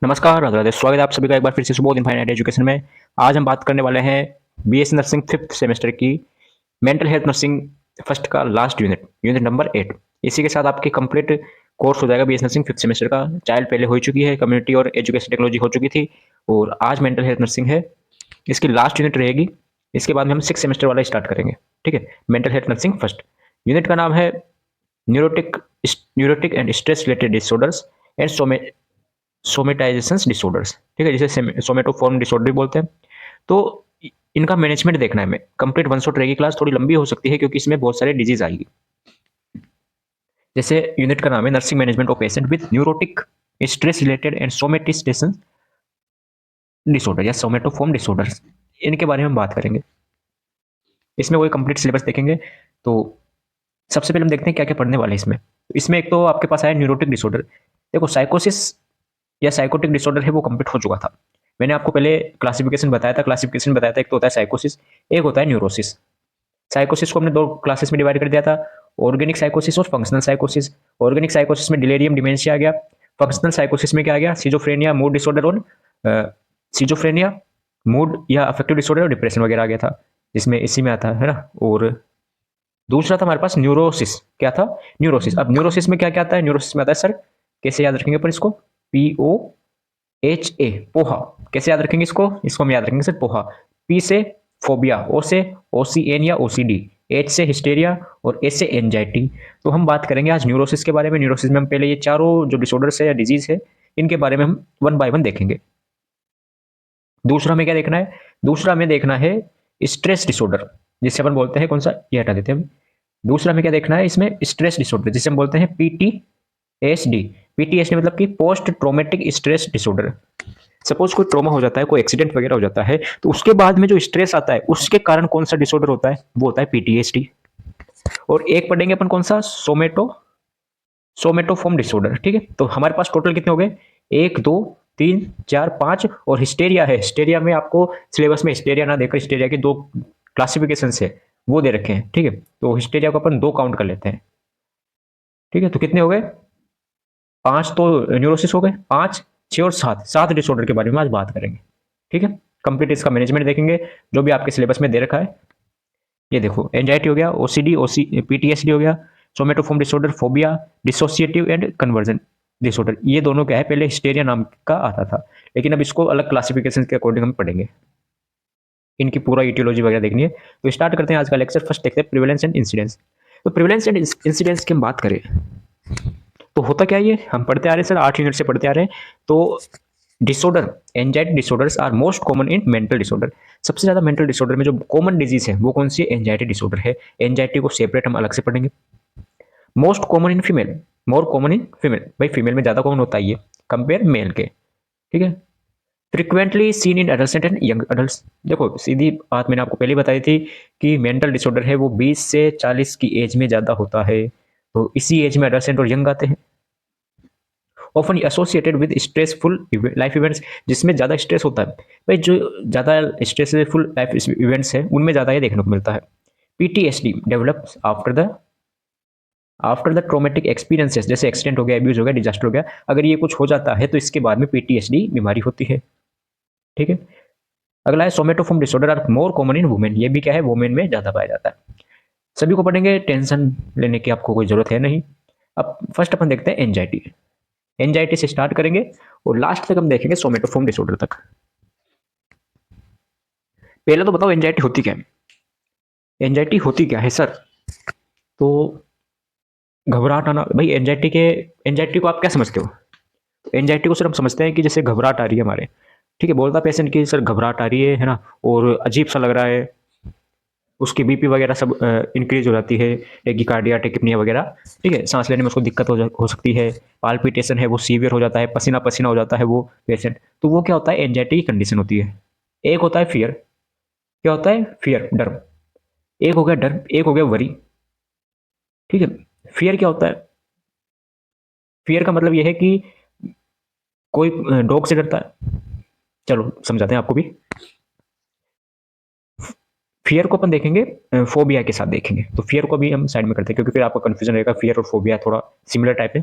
नमस्कार, राधे-राधे। स्वागत है आप सभी का एक बार फिर से सुबोध इन फाइनाइट एजुकेशन में। आज हम बात करने वाले हैं बीएससी नर्सिंग 5th सेमेस्टर की मेंटल हेल्थ नर्सिंग फर्स्ट का लास्ट यूनिट, यूनिट नंबर 8। इसी के साथ आपकी कंप्लीट कोर्स हो जाएगा बीएससी नर्सिंग 5th सेमेस्टर का। चाइल्ड पहले हो चुकी है, कम्युनिटी और एजुकेशन टेक्नोलॉजी हो चुकी थी और आज मेंटल हेल्थ नर्सिंग है। इसकी लास्ट यूनिट रहेगी। इसके बाद में हम 6th सेमेस्टर वाला स्टार्ट करेंगे। ठीक है? Mental health nursing first. Unit का नाम है neurotic neurotic and stress related disorders and somatizations disorders. ठीक है, जिसे सोमेटोफॉर्म डिसऑर्डर भी बोलते हैं। तो इनका मैनेजमेंट देखना है हमें। कंप्लीट वन शॉट रहेगी क्लास, थोड़ी लंबी हो सकती है क्योंकि इसमें बहुत सारे डिजीज आएगी। जैसे यूनिट का नाम है nursing management of patient with neurotic stress related and somatization disorder या सोमेटोफॉर्म डिसऑर्डर्स, इनके बारे में हम बात करेंगे। इसमें वही कंप्लीट सिलेबस देखेंगे। तो सबसे पहले हम देखते हैं क्या क्या पढ़ने वाले हैं इसमें। तो इसमें एक तो आपके पास आया न्यूरोटिक डिसऑर्डर। देखो, साइकोसिस या साइकोटिक डिसऑर्डर है वो कंप्लीट हो चुका था। मैंने आपको पहले क्लासिफिकेशन बताया था। एक तो होता है साइकोसिस, एक होता है न्यूरोसिस। साइकोसिस को हमने दो क्लासेस में डिवाइड कर दिया था, ऑर्गेनिक साइकोसिस और फंक्शनल साइकोसिस। ऑर्गेनिक साइकोसिस में डिलेरियम डिमेंशिया आ गया। फंक्शनल साइकोसिस में क्या आ गया? सिजोफ्रेनिया, मूड डिसऑर्डर और सिजोफ्रेनिया, मूड या अफेक्टिव डिसऑर्डर और डिप्रेशन वगैरह आ गया था, जिसमें इसी में आता है ना। और दूसरा था हमारे पास न्यूरोसिस। क्या था? न्यूरोसिस। अब न्यूरोसिस में क्या क्या आता है? न्यूरोसिस में आता है सर, कैसे याद रखेंगे पर इसको? POHA, पोहा। कैसे याद रखेंगे इसको? इसको हम याद रखेंगे सर पोहा। पी से फोबिया, ओ से OCN या OCD, एच से हिस्टेरिया और ए से एंजाइटी। तो हम बात करेंगे आज न्यूरोसिस के बारे में। न्यूरोसिस में हम पहले ये चारों जो डिसऑर्डर्स है या डिजीज है, इनके बारे में हम वन बाय वन देखेंगे। दूसरा हमें क्या देखना है? दूसरा हमें देखना है स्ट्रेस डिसऑर्डर, जिसे अपन बोलते हैं कौन सा, ये हटा देते हैं हम। दूसरा हमें क्या देखना है इसमें? स्ट्रेस डिसऑर्डर, जिसे हम बोलते हैं PTSD। PTSD मतलब कि post traumatic stress disorder. Suppose कोई ट्रॉमा हो जाता है, कोई एक्सीडेंट वगैरह हो जाता है, तो उसके बाद में जो स्ट्रेस आता है उसके कारण कौन सा डिसऑर्डर होता है? वो होता है PTSD। और एक पढ़ेंगे अपन कौन सा? Somatoform disorder. ठीक है, तो हमारे पास टोटल कितने हो गए? एक, दो, तीन, चार, पांच। और हिस्टेरिया है। हिस्टेरिया में आपको सिलेबस में हिस्टेरिया ना देकर हिस्टेरिया की दो क्लासिफिकेशन है वो दे रखे हैं। ठीक है, तो हिस्टेरिया को अपन दो काउंट कर लेते हैं। ठीक है, तो कितने हो गए? पांच तो न्यूरोसिस हो गए, पांच, छह और सात, सात डिसऑर्डर के बारे में आज बात करेंगे। ठीक है, कंप्लीट इसका मैनेजमेंट देखेंगे जो भी आपके सिलेबस में दे रखा है। ये देखो, एंजाइटी हो गया, OCD, PTSD हो गया, somatoform disorder, phobia, dissociative and conversion disorder. ये दोनों क्या है? पहले हिस्टेरिया नाम का आता था, लेकिन अब इसको अलग क्लासिफिकेशन के अकॉर्डिंग हम पढ़ेंगे। इनकी पूरा इटियोलॉजी वगैरह देखनी है। तो स्टार्ट करते हैं आज का लेक्चर। फर्स्ट देखते हैं प्रिवेलेंस एंड इंसिडेंस। तो प्रिवेलेंस एंड इंसिडेंस की हम बात करें तो होता क्या है? ये हम पढ़ते आ रहे हैं सर, 8 यूनिट से पढ़ते आ रहे हैं। तो disorder, anxiety disorders are most common in mental disorder. सबसे ज्यादा मेंटल डिसऑर्डर में जो कॉमन डिजीज है वो कौन सी है? एंजाइटी डिसऑर्डर है। एंजाइटी को सेपरेट हम अलग से पढ़ेंगे। Most common in female, more common in female, भाई फीमेल में ज्यादा कॉमन होता है ये कंपेयर मेल के। ठीक है, frequently seen in adult and young adult. देखो, सीधी बात मैंने आपको पहले बताई थी कि मेंटल डिसऑर्डर है वो 20 से 40 की एज में ज्यादा होता है। तो इसी एज में एडल्ट और यंग आते हैं। Often associated with stressful life events, जिसमें ज़्यादा स्ट्रेस होता है। भाई जो ज़्यादा स्ट्रेसफुल लाइफ इवेंट्स है उनमें ज़्यादा ये देखने को मिलता है। PTSD develops after the traumatic experiences, जैसे एक्सीडेंट हो गया, एब्यूज हो गया, डिजास्टर हो गया, अगर ये कुछ हो जाता है तो इसके बाद में PTSD बीमारी होती है। ठीक है, अगला है somatoform disorder are more common in women. ये भी क्या है? वुमेन में ज़्यादा पाया जाता है। सभी को पढ़ेंगे, टेंशन लेने की आपको कोई जरूरत है नहीं। अब फर्स्ट अपन देखते हैं एंजाइटी। एंजाइटी से स्टार्ट करेंगे और लास्ट तक हम देखेंगे सोमेटोफॉर्म डिसऑर्डर तक। पहले तो बताओ एंजाइटी होती क्या है? एंजाइटी होती क्या है सर? तो घबराहट आना। भाई एंजाइटी को आप क्या समझते हो? एंजाइटी को सर हम समझते हैं कि जैसे घबराहट आ रही है हमारे। ठीक है, बोलता पेशेंट की सर घबराहट आ रही है ना, और अजीब सा लग रहा है, उसकी बीपी वगैरह सब इंक्रीज हो जाती है, टेकिकार्डिया, टेकिपनिया वगैरह। ठीक है, सांस लेने में उसको दिक्कत हो सकती है, पाल्पिटेशन है वो सीवियर हो जाता है, पसीना पसीना हो जाता है वो पेशेंट। तो वो क्या होता है? एंजाइटी की कंडीशन होती है। एक होता है फियर। क्या होता है? फियर, डर। एक हो गया डर, एक हो गया वरी। ठीक है, फियर क्या होता है? फियर का मतलब यह है कि कोई डॉग से डरता है। चलो समझाते हैं आपको भी। फियर को अपन देखेंगे फोबिया के साथ देखेंगे। तो फियर को भी हम साइड में करते हैं क्योंकि फिर आपका कंफ्यूजन रहेगा, फियर और फोबिया थोड़ा सिमिलर टाइप है।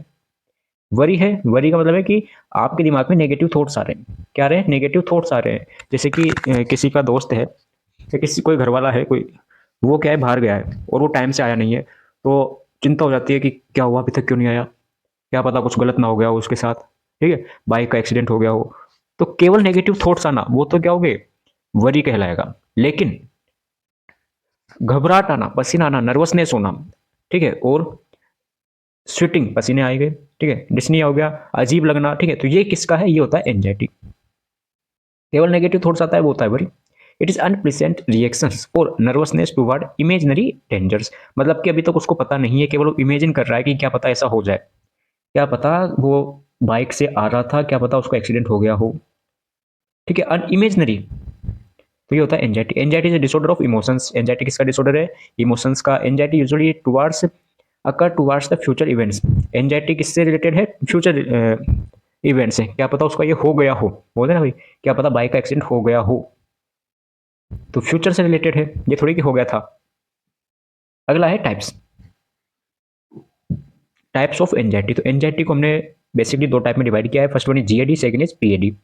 वरी है, वरी का मतलब है कि आपके दिमाग में नेगेटिव थॉट्स आ रहे हैं। क्या आ रहे हैं? नेगेटिव थॉट्स आ रहे हैं। जैसे कि किसी का दोस्त है या किसी कोई घर वाला है कोई, वो क्या है बाहर गया है और वो टाइम से आया नहीं है, तो चिंता हो जाती है कि क्या हुआ अभी तक क्यों नहीं आया, क्या पता कुछ गलत ना हो गया हो उसके साथ, ठीक है, बाइक का एक्सीडेंट हो गया हो। तो केवल नेगेटिव थॉट्स आना वो तो क्या हो गए, वरी कहलाएगा। लेकिन घबराहट आना, पसीना आना, नर्वसनेस होना, ठीक है, और स्वेटिंग, पसीने आएंगे, ठीक है, डिस्निया हो गया, अजीब लगना, ठीक है, तो ये किसका है? ये होता है एंजाइटी। केवल नेगेटिव थॉट्स आता है वो होता है worry. It is unpleasant reactions और नर्वसनेस टुवर्ड इमेजिनरी डेंजर्स। मतलब कि अभी तक उसको पता नहीं है, केवल वो इमेजिन कर रहा है कि क्या पता ऐसा हो जाए, क्या पता वो बाइक से आ रहा था, क्या पता उसको एक्सीडेंट हो गया हो, ठीक है, अन इमेजनरी। तो ये होता है anxiety. Anxiety is disorder of emotions. Anxiety किसका डिसऑर्डर है? इमोशंस का। Anxiety usually towards occur towards the future events. Anxiety किससे रिलेटेड है? फ्यूचर इवेंट्स है। क्या पता उसका ये हो गया हो, बोलते ना भाई, क्या पता बाइक का एक्सीडेंट हो गया हो, तो फ्यूचर से रिलेटेड है, ये थोड़ी कि हो गया था। अगला है टाइप्स। Types of anxiety. तो एंजाइटी को हमने बेसिकली दो टाइप में डिवाइड किया है। First one is GAD, second is PAD.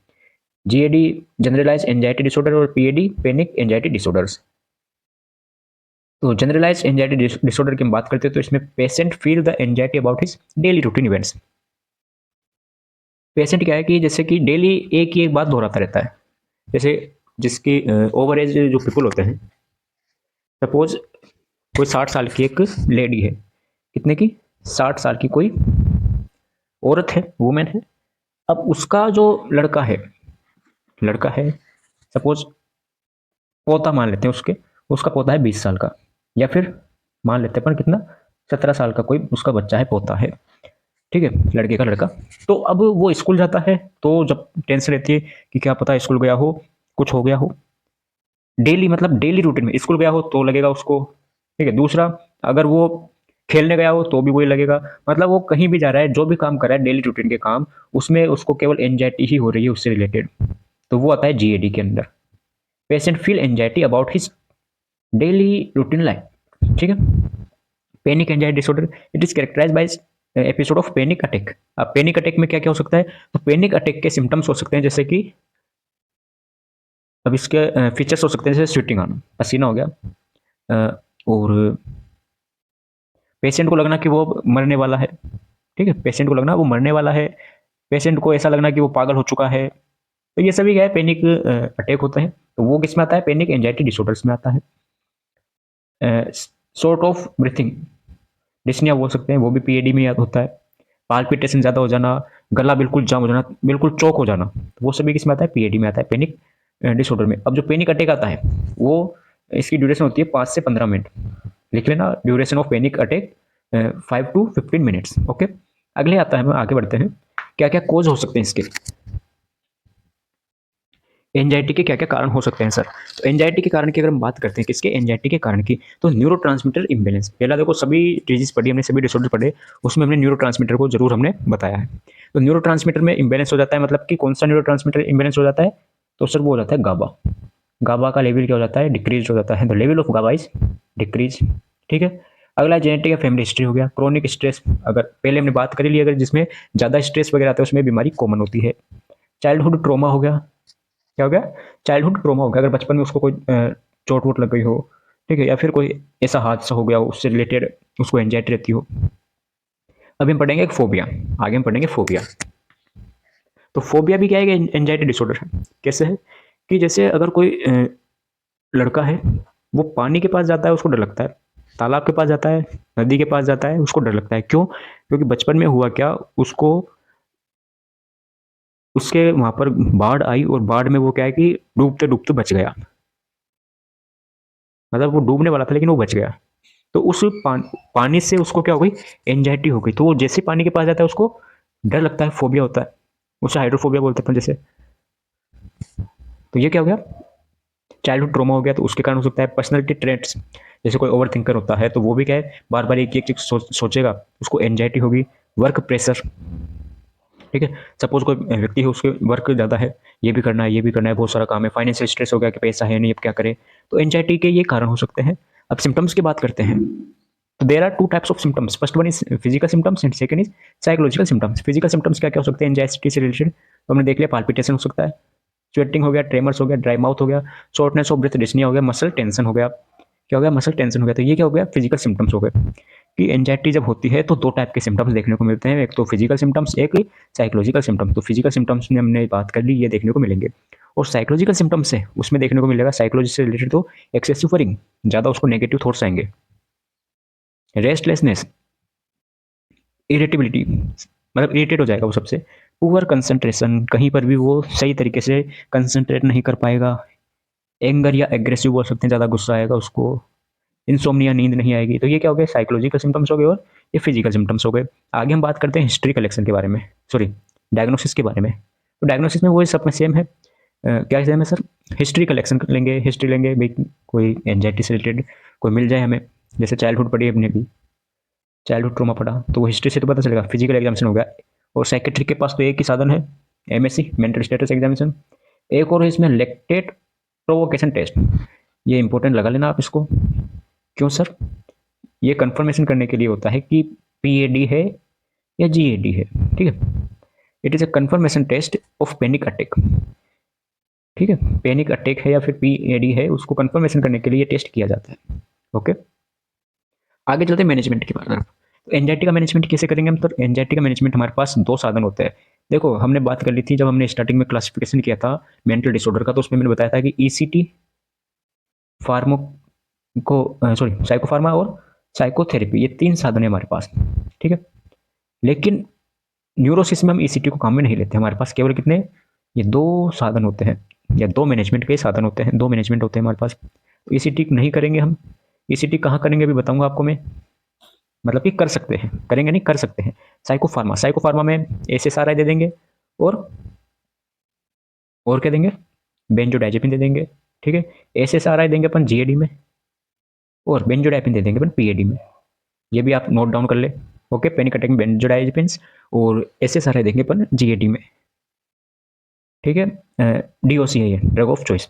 GAD generalize anxiety disorder और पीएडी पैनिक एंजाइटी डिसऑर्डर्स। तो जनरलाइज एंजाइटी डिसऑर्डर की हम बात करते हैं तो इसमें patient feel the anxiety about his daily routine events. Patient क्या है कि जैसे कि डेली एक ही एक बात दोहराता रहता है। जैसे जिसकी ओवर एज जो पीपल होते हैं, सपोज कोई 60 साल की एक लेडी है, कितने की? 60 साल की कोई औरत है, वुमेन है। अब उसका जो लड़का है, लड़का है सपोज, पोता मान लेते हैं उसके, उसका पोता है 20 साल का, या फिर मान लेते हैं पर कितना, 17 साल का कोई उसका बच्चा है, पोता है, ठीक है, लड़के का लड़का। तो अब वो स्कूल जाता है, तो जब टेंशन रहती है कि क्या पता स्कूल गया हो कुछ हो गया हो, डेली मतलब डेली रूटीन में स्कूल गया हो तो लगेगा उसको, ठीक है। दूसरा, अगर वो खेलने गया हो तो भी वही लगेगा। मतलब वो कहीं भी जा रहा है, जो भी काम कर रहा है डेली रूटीन के काम, उसमें उसको केवल एंजाइटी ही हो रही है उससे रिलेटेड, तो वो आता है जीएडी के अंदर। Patient feel anxiety about his daily routine life, ठीक है। Panic anxiety disorder, it is characterize by episode of panic attack. अब पैनिक अटैक में क्या क्या हो सकता है? तो पैनिक अटैक के सिम्टम्स हो सकते हैं जैसे कि, अब इसके फीचर्स हो सकते हैं जैसे स्वेटिंग आना, पसीना हो गया, और पेशेंट को लगना कि वो मरने वाला है, ठीक है, पेशेंट को लगना वो मरने वाला है, पेशेंट को ऐसा लगना कि वो पागल हो चुका है। तो ये सभी क्या है? पैनिक अटैक होता है। तो वो किस में आता है? पैनिक एंजाइटी डिसऑर्डर्स में आता है। शॉर्ट ऑफ ब्रीथिंग डिस्निया बोल सकते हैं, वो भी पीएडी में याद होता है। पाल्पिटेशन ज़्यादा हो जाना, गला बिल्कुल जाम हो जाना, बिल्कुल चौक हो जाना, तो वो सभी किसमें आता है? पीएडी में आता है, पैनिक डिसऑर्डर में। अब जो पैनिक अटैक आता है वो, इसकी ड्यूरेशन होती है 5 से 15 मिनट। लिख लेना, duration of panic attack 5 to 15 minutes. Okay, अगले आता है, हम आगे बढ़ते हैं। क्या क्या कोज हो सकते हैं इसके, एंजाइटी के क्या क्या कारण हो सकते हैं सर? तो एंजाइटी के कारण की अगर हम बात करते हैं, किसके? एंजाइटी के कारण की, तो न्यूरोट्रांसमीटर इम्बेलेंस। पहला देखो, सभी डिजीज पढ़ी हमने, सभी डिसऑर्डर पढ़े, उसमें हमने न्यूरोट्रांसमीटर को जरूर हमने बताया है। तो न्यूरोट्रांसमीटर में इम्बेलेंस हो जाता है, मतलब कि कौन सा न्यूरोट्रांसमीटर इम्बेलेंस हो जाता है? तो सर वो हो जाता है गाबा। गाबा का लेवल क्या हो जाता है? डिक्रीज हो जाता है। The level of GABA is decrease, ठीक है। अगला जेनेटिक या फैमिली हिस्ट्री हो गया। क्रोनिक स्ट्रेस, अगर पहले हमने बात करी ली, अगर जिसमें ज़्यादा स्ट्रेस वगैरह आता है उसमें बीमारी कॉमन होती है। चाइल्डहुड ट्रोमा हो गया। क्या हो गया? चाइल्डहुड ट्रोमा हो गया, अगर बचपन में उसको कोई चोट वोट लग गई हो, ठीक है, या फिर कोई ऐसा हादसा हो गया हो उससे रिलेटेड उसको एंजाइटी रहती हो। अभी हम पढ़ेंगे एक फोबिया, आगे हम पढ़ेंगे फोबिया। तो फोबिया भी क्या है? एंजाइटी डिसऑर्डर है। कैसे है? कि जैसे अगर कोई लड़का है, वो पानी के पास जाता है उसको डर लगता है, तालाब के पास जाता है, नदी के पास जाता है उसको डर लगता है। क्यों? क्योंकि बचपन में हुआ क्या, उसको उसके वहां पर बाढ़ आई और बाढ़ में वो क्या है कि डूबते डूबते बच गया। मतलब वो डूबने वाला था लेकिन वो बच गया। तो उस पानी से उसको क्या हो गई? एंजाइटी हो गई। तो वो जैसे पानी के पास जाता है उसको डर लगता है, फोबिया होता है, उसे हाइड्रोफोबिया बोलते हैं जैसे। तो ये क्या हो गया? चाइल्डहुड ट्रॉमा हो गया। तो उसके कारण हो सकता है पर्सनैलिटी ट्रेट्स, जैसे कोई ओवर थिंकर होता है तो वो भी क्या है, बार बार एक एक चीज सोचेगा, उसको एंजाइटी होगी। वर्क प्रेशर, ठीक है, सपोज कोई व्यक्ति है उसके वर्क ज़्यादा है, ये भी करना है, ये भी करना है, बहुत सारा काम है, फाइनेंशियल स्ट्रेस हो गया कि पैसा है नहीं, अब क्या करें, तो एंजाइटी के ये कारण हो सकते हैं। अब सिम्टम्स की बात करते हैं। तो there are two types of symptoms, first one is physical symptoms and second is psychological symptoms. Physical symptoms क्या क्या हो सकते हैं एंजाइटी से रिलेटेड, तो हमने देख लिया पाल्पिटेशन हो सकता है, स्वेटिंग हो गया, ट्रेमर्स हो गया, ड्राई माउथ हो गया, शॉर्टनेस ऑफ ब्रेथ, डिस्निया हो गया, मसल टेंशन हो गया। क्या हो गया? मसल टेंशन हो गया। तो ये क्या हो गया? फिजिकल सिम्टम्स हो गए। कि एंजाइटी जब होती है तो दो टाइप के सिम्टम्स देखने को मिलते हैं, एक तो फिजिकल सिम्टम्स, एक साइकोलॉजिकल सिम्टम्स। तो फिजिकल सिम्टम्स में हमने बात कर ली, ये देखने को मिलेंगे। और साइकोलॉजिकल सिम्टम्स है उसमें देखने को मिलेगा साइकोलॉजी से रिलेटेड तो एक्सेसिव वरिंग, ज़्यादा उसको नेगेटिव थॉट्स आएंगे, रेस्टलेसनेस, इरिटेबिलिटी, मतलब इरिटेट हो जाएगा वो सबसे, पुअर कंसंट्रेशन, कहीं पर भी वो सही तरीके से कंसंट्रेट नहीं कर पाएगा, एंगर या एग्रेसिव बोल सकते हैं, ज़्यादा गुस्सा आएगा उसको, इंसोम्निया, नींद नहीं आएगी। तो ये क्या हो गया? साइकोलॉजिकल सिम्टम्स हो गए और ये फिजिकल सिम्टम्स हो गए। आगे हम बात करते हैं हिस्ट्री कलेक्शन के बारे में, सॉरी डायग्नोसिस के बारे में। तो डायग्नोसिस में वो सब में सेम है। क्या सेम है सर? हिस्ट्री कलेक्शन लेंगे, हिस्ट्री लेंगे भाई, कोई एंजाइटी से रिलेटेड कोई मिल जाए हमें, जैसे चाइल्डहुड पढ़ी अपने भी, चाइल्डहुड ट्रॉमा पढ़ा तो वो हिस्ट्री से तो पता चलेगा। फिजिकल एग्जामिनेशन हो गया। और साइकेट्रिक के पास तो एक ही साधन है, एमएससी, मेंटल स्टेटस एग्जामिनेशन। एक और इसमें लेक्टेट प्रोवोकेशन टेस्ट, ये इंपॉर्टेंट लगा लेना आप इसको। क्यों सर? ये कंफर्मेशन करने के लिए होता है कि पीएडी है या जीएडी है। ठीक है, it is a confirmation test of panic attack. ठीक है, पैनिक अटैक है या फिर पीएडी है, उसको कंफर्मेशन करने के लिए टेस्ट किया जाता है। ओके, आगे चलते हैं मैनेजमेंट की तरफ। तो एंजाइटी का मैनेजमेंट कैसे करेंगे हम? तो एंजाइटी का मैनेजमेंट हमारे पास दो साधन होते हैं। देखो हमने बात कर ली थी जब हमने स्टार्टिंग में क्लासिफिकेशन किया था मेंटल डिसऑर्डर का, तो उसमें मैंने बताया था कि ईसीटी, फार्मो को सॉरी साइकोफार्मा और साइकोथेरेपी, ये तीन साधन है हमारे पास। ठीक है, लेकिन न्यूरोसिस में हम ईसीटी को काम में नहीं लेते, हमारे पास केवल कितने, ये दो साधन होते हैं, या दो मैनेजमेंट के साधन होते हैं, दो मैनेजमेंट होते हैं हमारे पास। ईसीटी नहीं करेंगे हम। ईसीटी कहाँ करेंगे अभी बताऊंगा आपको मैं, मतलब कि कर सकते हैं, करेंगे नहीं, कर सकते हैं। साइकोफार्मा, साइकोफार्मा में एसएसआरआई दे देंगे और क्या देंगे? बेंजोडाइजेपिन दे देंगे। ठीक है, एसएसआरआई देंगे अपन जीएडी में और बेंजोडाइपिन दे देंगे अपन पीएडी में। ये भी आप नोट डाउन कर ले। ओके, पैनिक अटैक में बेंजोडाइजेपिन और एसएसआरआई देंगे अपन जीएडी में। ठीक है, डीओसी है ये, drug of choice.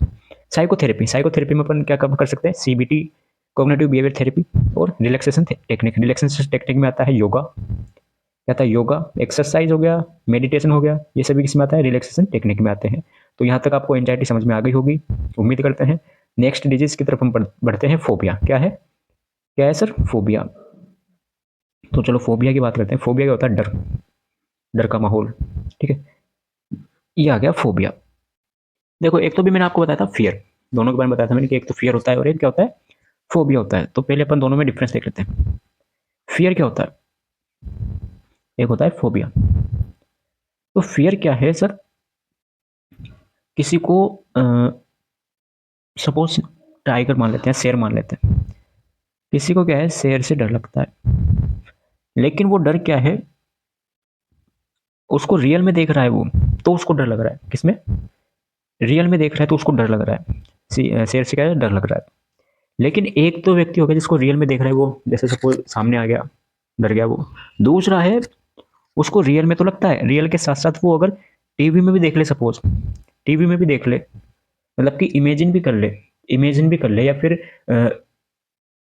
Psychotherapy, psychotherapy में अपन क्या कर सकते हैं? सीबीटी, कॉग्निटिव बिहेवियर थेरेपी और रिलैक्सेशन टेक्निक। रिलैक्सेशन टेक्निक में आता है योगा, क्या था? योगा, एक्सरसाइज हो गया, मेडिटेशन हो गया, ये सभी किस में आता है? रिलैक्सेशन टेक्निक में आते हैं। तो यहाँ तक आपको एंजाइटी समझ में आ गई होगी, उम्मीद करते हैं। नेक्स्ट डिजीज की तरफ हम बढ़ते हैं, फोबिया। क्या है? क्या है सर? फोबिया। तो चलो फोबिया की बात करते हैं। फोबिया क्या होता है? डर, डर का माहौल। ठीक है, ये आ गया फोबिया। देखो एक तो भी मैंने आपको बताया था फियर, दोनों के बारे में बताया था मैंने कि एक तो फियर होता है और एक क्या होता है? फोबिया होता है। तो पहले अपन दोनों में डिफरेंस देख लेते हैं। फियर क्या होता है? एक होता है फोबिया। तो फियर क्या है सर? किसी को सपोज टाइगर मान लेते हैं, शेर मान लेते हैं। किसी को क्या है? शेर से डर लगता है, लेकिन वो डर क्या है? उसको रियल में देख रहा है वो, तो उसको डर लग रहा है। किसमें? रियल में देख रहा है तो उसको डर लग रहा है। शेर से क्या है? डर लग रहा है। लेकिन एक तो व्यक्ति होगा जिसको रियल में देख रहा है वो, जैसे सपोज सामने आ गया, डर गया वो। दूसरा है, उसको रियल में तो लगता है, रियल के साथ साथ वो अगर टीवी में भी देख ले, सपोज टीवी में भी देख ले, मतलब कि इमेजिन भी कर ले, इमेजिन भी कर ले, या फिर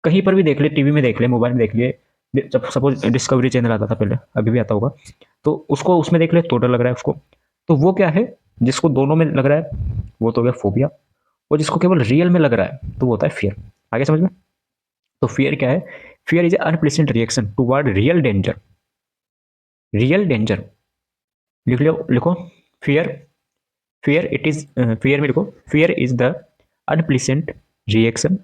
कहीं पर भी देख ले, टीवी में देख ले, मोबाइल में देख ले, जब सपोज डिस्कवरी चैनल आता था पहले, अभी भी आता होगा, तो उसको उसमें देख ले तो डर लग रहा है उसको। तो वो क्या है? जिसको दोनों में लग रहा है वो तो हो गया फोबिया, और जिसको केवल रियल में लग रहा है तो वो होता है फियर। आगे समझ में? तो फियर क्या है? Fear is unpleasant reaction toward real danger. Real danger, लिख लो, लिखो fear. Fear it is, fear में लिखो, fear is the unpleasant reaction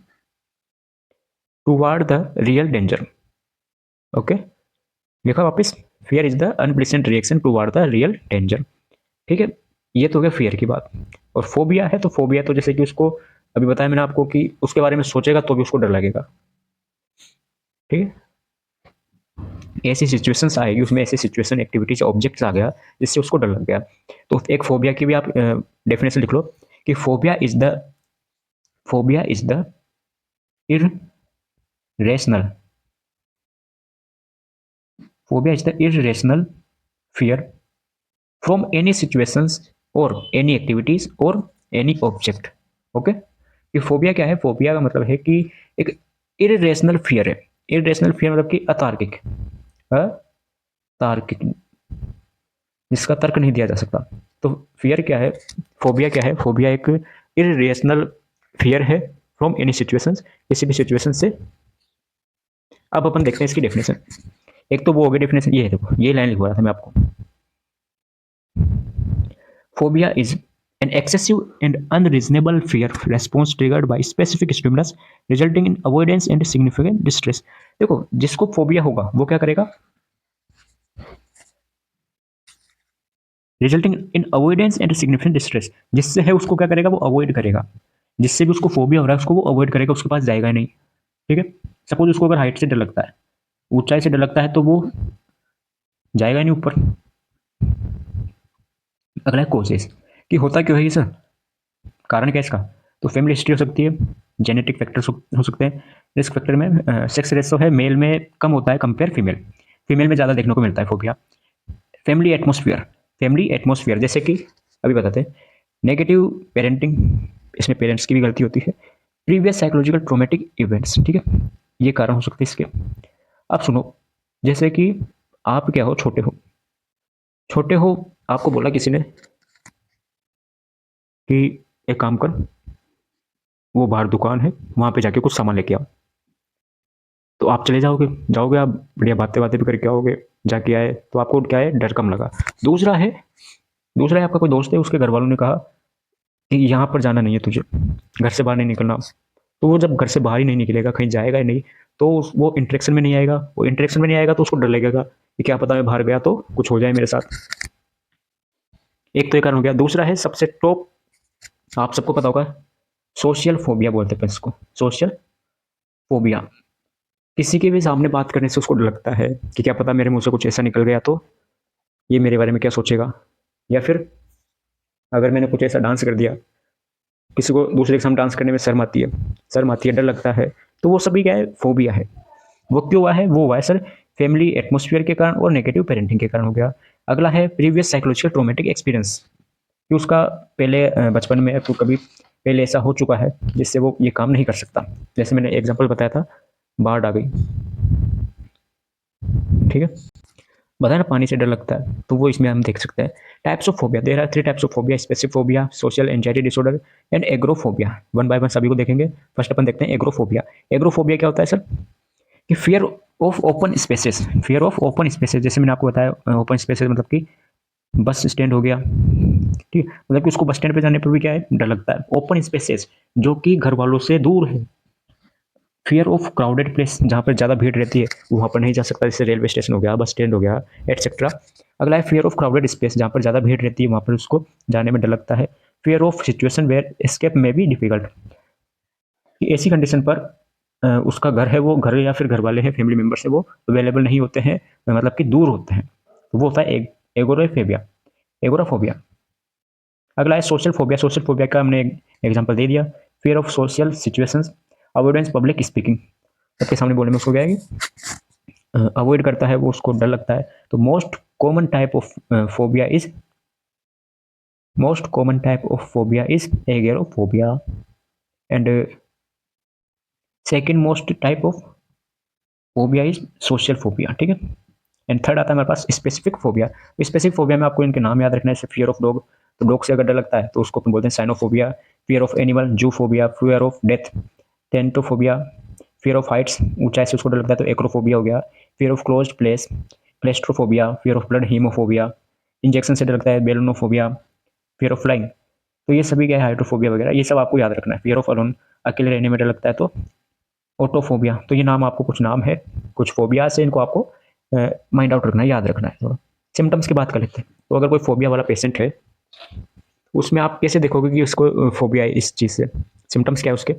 toward the real danger. Okay, लिखा वापस, fear is the unpleasant reaction toward the real danger. ठीक है, ये तो हो गया फियर की बात। और फोबिया है, तो फोबिया तो जैसे कि उसको अभी बताया मैंने आपको कि उसके बारे में सोचेगा तो भी उसको डर लगेगा। ठीक है, ऐसी सिचुएशंस आएगी उसमें, ऐसी सिचुएशन, एक्टिविटीज, ऑब्जेक्ट्स आ गया जिससे उसको डर लग गया। तो एक फोबिया की भी आप डेफिनेशन लिख लो कि phobia is the irrational, phobia is the irrational fear from any situations और एनी एक्टिविटीज और एनी ऑब्जेक्ट। ओके, ये फोबिया क्या है? फोबिया का मतलब है कि एक इररेशनल फियर है, इरेशनल फियर मतलब कि अतार्किक, अतार्किक, जिसका तर्क नहीं दिया जा सकता। तो फियर क्या है, फोबिया क्या है? फोबिया एक इरेशनल फियर है फ्रॉम एनी सिचुएशंस, किसी भी सिचुएशन से। अब अपन देखते हैं इसकी डेफिनेशन। एक तो वो हो गई डेफिनेशन, ये है देखो, ये लाइन लिखवा रहा था मैं आपको। Phobia is an excessive and unreasonable fear response triggered by specific stimulus resulting in avoidance and significant distress। देखो, जिसको फोबिया होगा वो क्या करेगा? Resulting in avoidance and significant distress, जिससे है उसको क्या करेगा? वो अवॉइड करेगा। जिससे भी उसको फोबिया हो रहा है उसको वो अवॉइड करेगा, उसके पास जाएगा नहीं। ठीक है, सपोज उसको अगर हाइट से डर लगता है, ऊंचाई से डर लगता है, तो वो जाएगा नहीं ऊपर। अगला है कोसेस, कि होता क्यों है ये सर, कारण क्या है इसका? तो फैमिली हिस्ट्री हो सकती है, जेनेटिक फैक्टर्स हो सकते हैं। रिस्क फैक्टर में सेक्स रेशो है, मेल में कम होता है कंपेयर फीमेल, फीमेल में ज़्यादा देखने को मिलता है phobia. Family atmosphere, family atmosphere जैसे कि अभी बताते हैं। नेगेटिव पेरेंटिंग, इसमें पेरेंट्स की भी गलती होती है। प्रीवियस साइकोलॉजिकल ट्रोमेटिक इवेंट्स, ठीक है, ये कारण हो सकते हैं इसके। अब सुनो, जैसे कि आप क्या हो, छोटे हो, छोटे हो, आपको बोला किसी ने कि एक काम कर, वो बाहर दुकान है, वहां पे जाके कुछ सामान लेके आओ। तो आप चले जाओगे, जाओगे आप, बढ़िया बातें बातें भी करके आओगे, जाके आए तो आपको क्या है, डर कम लगा। दूसरा है, दूसरा है आपका कोई दोस्त है, उसके घर वालों ने कहा कि यहाँ पर जाना नहीं है तुझे, घर से बाहर नहीं निकलना। तो वो जब घर से बाहर ही नहीं निकलेगा, कहीं जाएगा ही नहीं, तो वो इंटरेक्शन में नहीं आएगा। वो इंटरेक्शन में नहीं आएगा तो उसको डर लगेगा कि क्या पता मैं बाहर गया तो कुछ हो जाए मेरे साथ। एक तो ये कारण हो गया। दूसरा है सबसे टॉप, आप सबको पता होगा, सोशल फोबिया बोलते हैं इसको, सोशल फोबिया। किसी के भी सामने बात करने से उसको डर लगता है कि क्या पता मेरे मुंह से कुछ ऐसा निकल गया तो ये मेरे बारे में क्या सोचेगा। या फिर अगर मैंने कुछ ऐसा डांस कर दिया, किसी को दूसरे के सामने डांस करने में शर्म आती है, शर्म आती है, डर लगता है, तो वो सभी क्या है, फोबिया है। वो क्यों हुआ है? वो हुआ है सर फैमिली एटमोसफियर के कारण और नेगेटिव पेरेंटिंग के कारण हो गया। अगला है प्रीवियस साइकोलॉजिकल ट्रोमेटिक एक्सपीरियंस, कि उसका पहले बचपन में तो कभी पहले ऐसा हो चुका है जिससे वो ये काम नहीं कर सकता। जैसे मैंने एग्जांपल बताया था, बाढ़ आ गई, ठीक है, बताया ना, पानी से डर लगता है, तो वो इसमें हम देख सकते हैं। Types of phobia, there are 3 types of phobia: specific phobia, social anxiety disorder and agoraphobia. One by one सभी को देखेंगे। फर्स्ट अपन देखते हैं एग्रोफोबिया। एग्रोफोबिया क्या होता है सर? कि fear of open spaces, fear of open spaces, जैसे मैंने आपको बताया, ओपन स्पेसेस मतलब कि बस स्टैंड हो गया, ठीक, मतलब कि उसको बस स्टैंड पे जाने पर भी क्या है, डर लगता है। ओपन स्पेसेस जो कि घर वालों से दूर है। फियर ऑफ क्राउडेड प्लेस, जहाँ पर ज़्यादा भीड़ रहती है वहाँ पर नहीं जा सकता, जैसे रेलवे स्टेशन हो गया, बस स्टैंड हो गया, एटसेट्रा। अगला है फियर ऑफ क्राउडेड स्पेस, जहाँ पर ज़्यादा भीड़ रहती है वहाँ पर उसको जाने में डर लगता है। Fear of situation where escape में भी डिफिकल्ट, ऐसी कंडीशन पर उसका घर है, वो घर या फिर घर वाले हैं, फैमिली मेम्बर्स है, वो अवेलेबल नहीं होते हैं, मतलब कि दूर होते हैं, तो वो होता है एगोराफोबिया, एगोराफोबिया। अगला है सोशल फोबिया। सोशल फोबिया का हमने एग्जांपल दे दिया। Fear of social situations, avoidance public speaking, सबके सामने बोलने में उसको क्या है, अवॉइड करता है, वो उसको डर लगता है। तो most common type of phobia is agoraphobia, and second most type of phobia is social phobia, ठीक है। एंड थर्ड आता है हमारे पास स्पेसिफिक फोबिया। स्पेसिफिक फोबिया में आपको इनके नाम याद रखना है, जैसे फियर ऑफ डॉग, तो डॉग से अगर डर लगता है तो उसको अपन बोलते हैं cynophobia. Fear of animal, zoophobia. Fear of death, thanatophobia. Fear of heights, ऊंचाई से उसको डर लगता है तो एक्रोफोबिया हो गया। Fear of closed place, claustrophobia. Fear of blood, hemophobia. Injection से डर लगता है, बेलोनोफोबिया। फियर ऑफ फ्लाइंग, तो ये सभी क्या है, हाइड्रोफोबिया वगैरह, ये सब आपको याद रखना है। फियर ऑफ अलोन, अकेले रहने में डर लगता है तो ऑटोफोबिया। तो ये नाम आपको, कुछ नाम है, कुछ फोबिया से, इनको आपको माइंड आउट रखना है, याद रखना है थोड़ा। सिम्टम्स की बात कर लेते हैं। तो अगर कोई फोबिया वाला पेशेंट है, उसमें आप कैसे देखोगे कि उसको फोबिया है इस चीज़ से? सिम्टम्स क्या है उसके?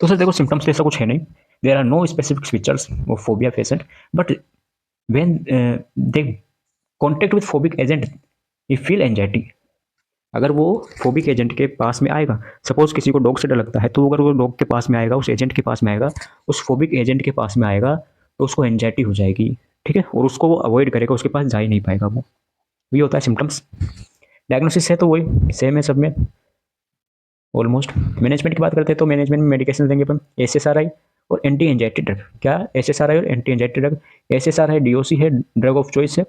तो सर देखो, सिम्टम्स तो ऐसा कुछ है नहीं, there are no specific features of phobia patient, but when they contact with phobic agent ये फील एंजाइटी। अगर वो फोबिक एजेंट के पास में आएगा, सपोज किसी को डॉग से डर लगता है, तो अगर वो डॉग के पास में आएगा, उस एजेंट के पास में आएगा, उस फोबिक एजेंट के पास में आएगा, तो उसको एंजाइटी हो जाएगी, ठीक है, और उसको वो अवॉइड करेगा, उसके पास जा ही नहीं पाएगा वो। ये होता है सिम्टम्स। डायग्नोसिस है तो वही सेम है सब में ऑलमोस्ट। मैनेजमेंट की बात करते हैं तो मैनेजमेंट में मेडिकेशन देंगे अपन, SSRI और एंटी एंजाइटी ड्रग। क्या SSRI और anti anxiety drug. SSRI DOC है, ड्रग ऑफ चॉइस है।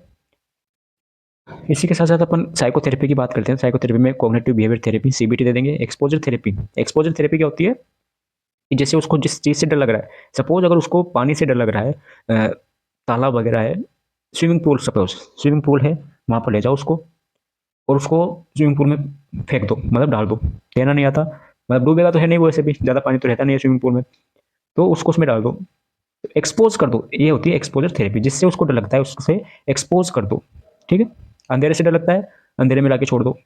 इसी के साथ साथ अपन साइकोथेरेपी की बात करते हैं। साइकोथेरेपी में कॉग्निटिव बिहेवियर थेरेपी CBT दे देंगे। एक्सपोजर थेरेपी, एक्सपोजर थेरेपी क्या होती है कि जैसे उसको जिस चीज़ से डर लग रहा है, सपोज अगर उसको पानी से डर लग रहा है, तालाब वगैरह है, swimming pool, suppose swimming pool है, वहाँ पर ले जाओ उसको और उसको स्विमिंग पूल में फेंक दो, मतलब डाल दो। तैरना नहीं आता, मतलब डूबेगा तो है नहीं वो, ऐसे भी ज़्यादा पानी तो रहता नहीं है स्विमिंग पूल में, तो उसको उसमें डाल दो, एक्सपोज कर दो। ये होती है एक्सपोजर थेरेपी, जिससे उसको डर लगता है उससे एक्सपोज कर दो। ठीक है, अंधेरे से डर लगता है, अंधेरे में लाके छोड़ दो,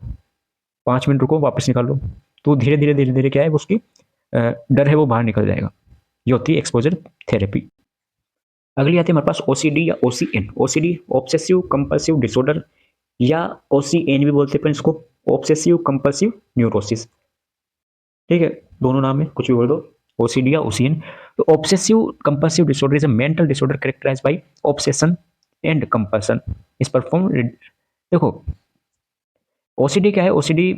5 मिनट रुको, वापस निकाल लो, तो धीरे धीरे धीरे धीरे क्या है उसकी डर है वो बाहर निकल जाएगा। ये होती है एक्सपोजर थेरेपी। अगली आती है हमारे पास OCD या OCN। OCD obsessive compulsive disorder, या OCN भी बोलते हैं इसको, ऑब्सेसिव कंपल्सिव न्यूरोसिस। ठीक है, दोनों नाम है, कुछ भी बोल दो, OCD या OCN। तो obsessive compulsive disorder is a mental disorder characterized by obsession and compulsion is perform. देखो OCD क्या है, OCD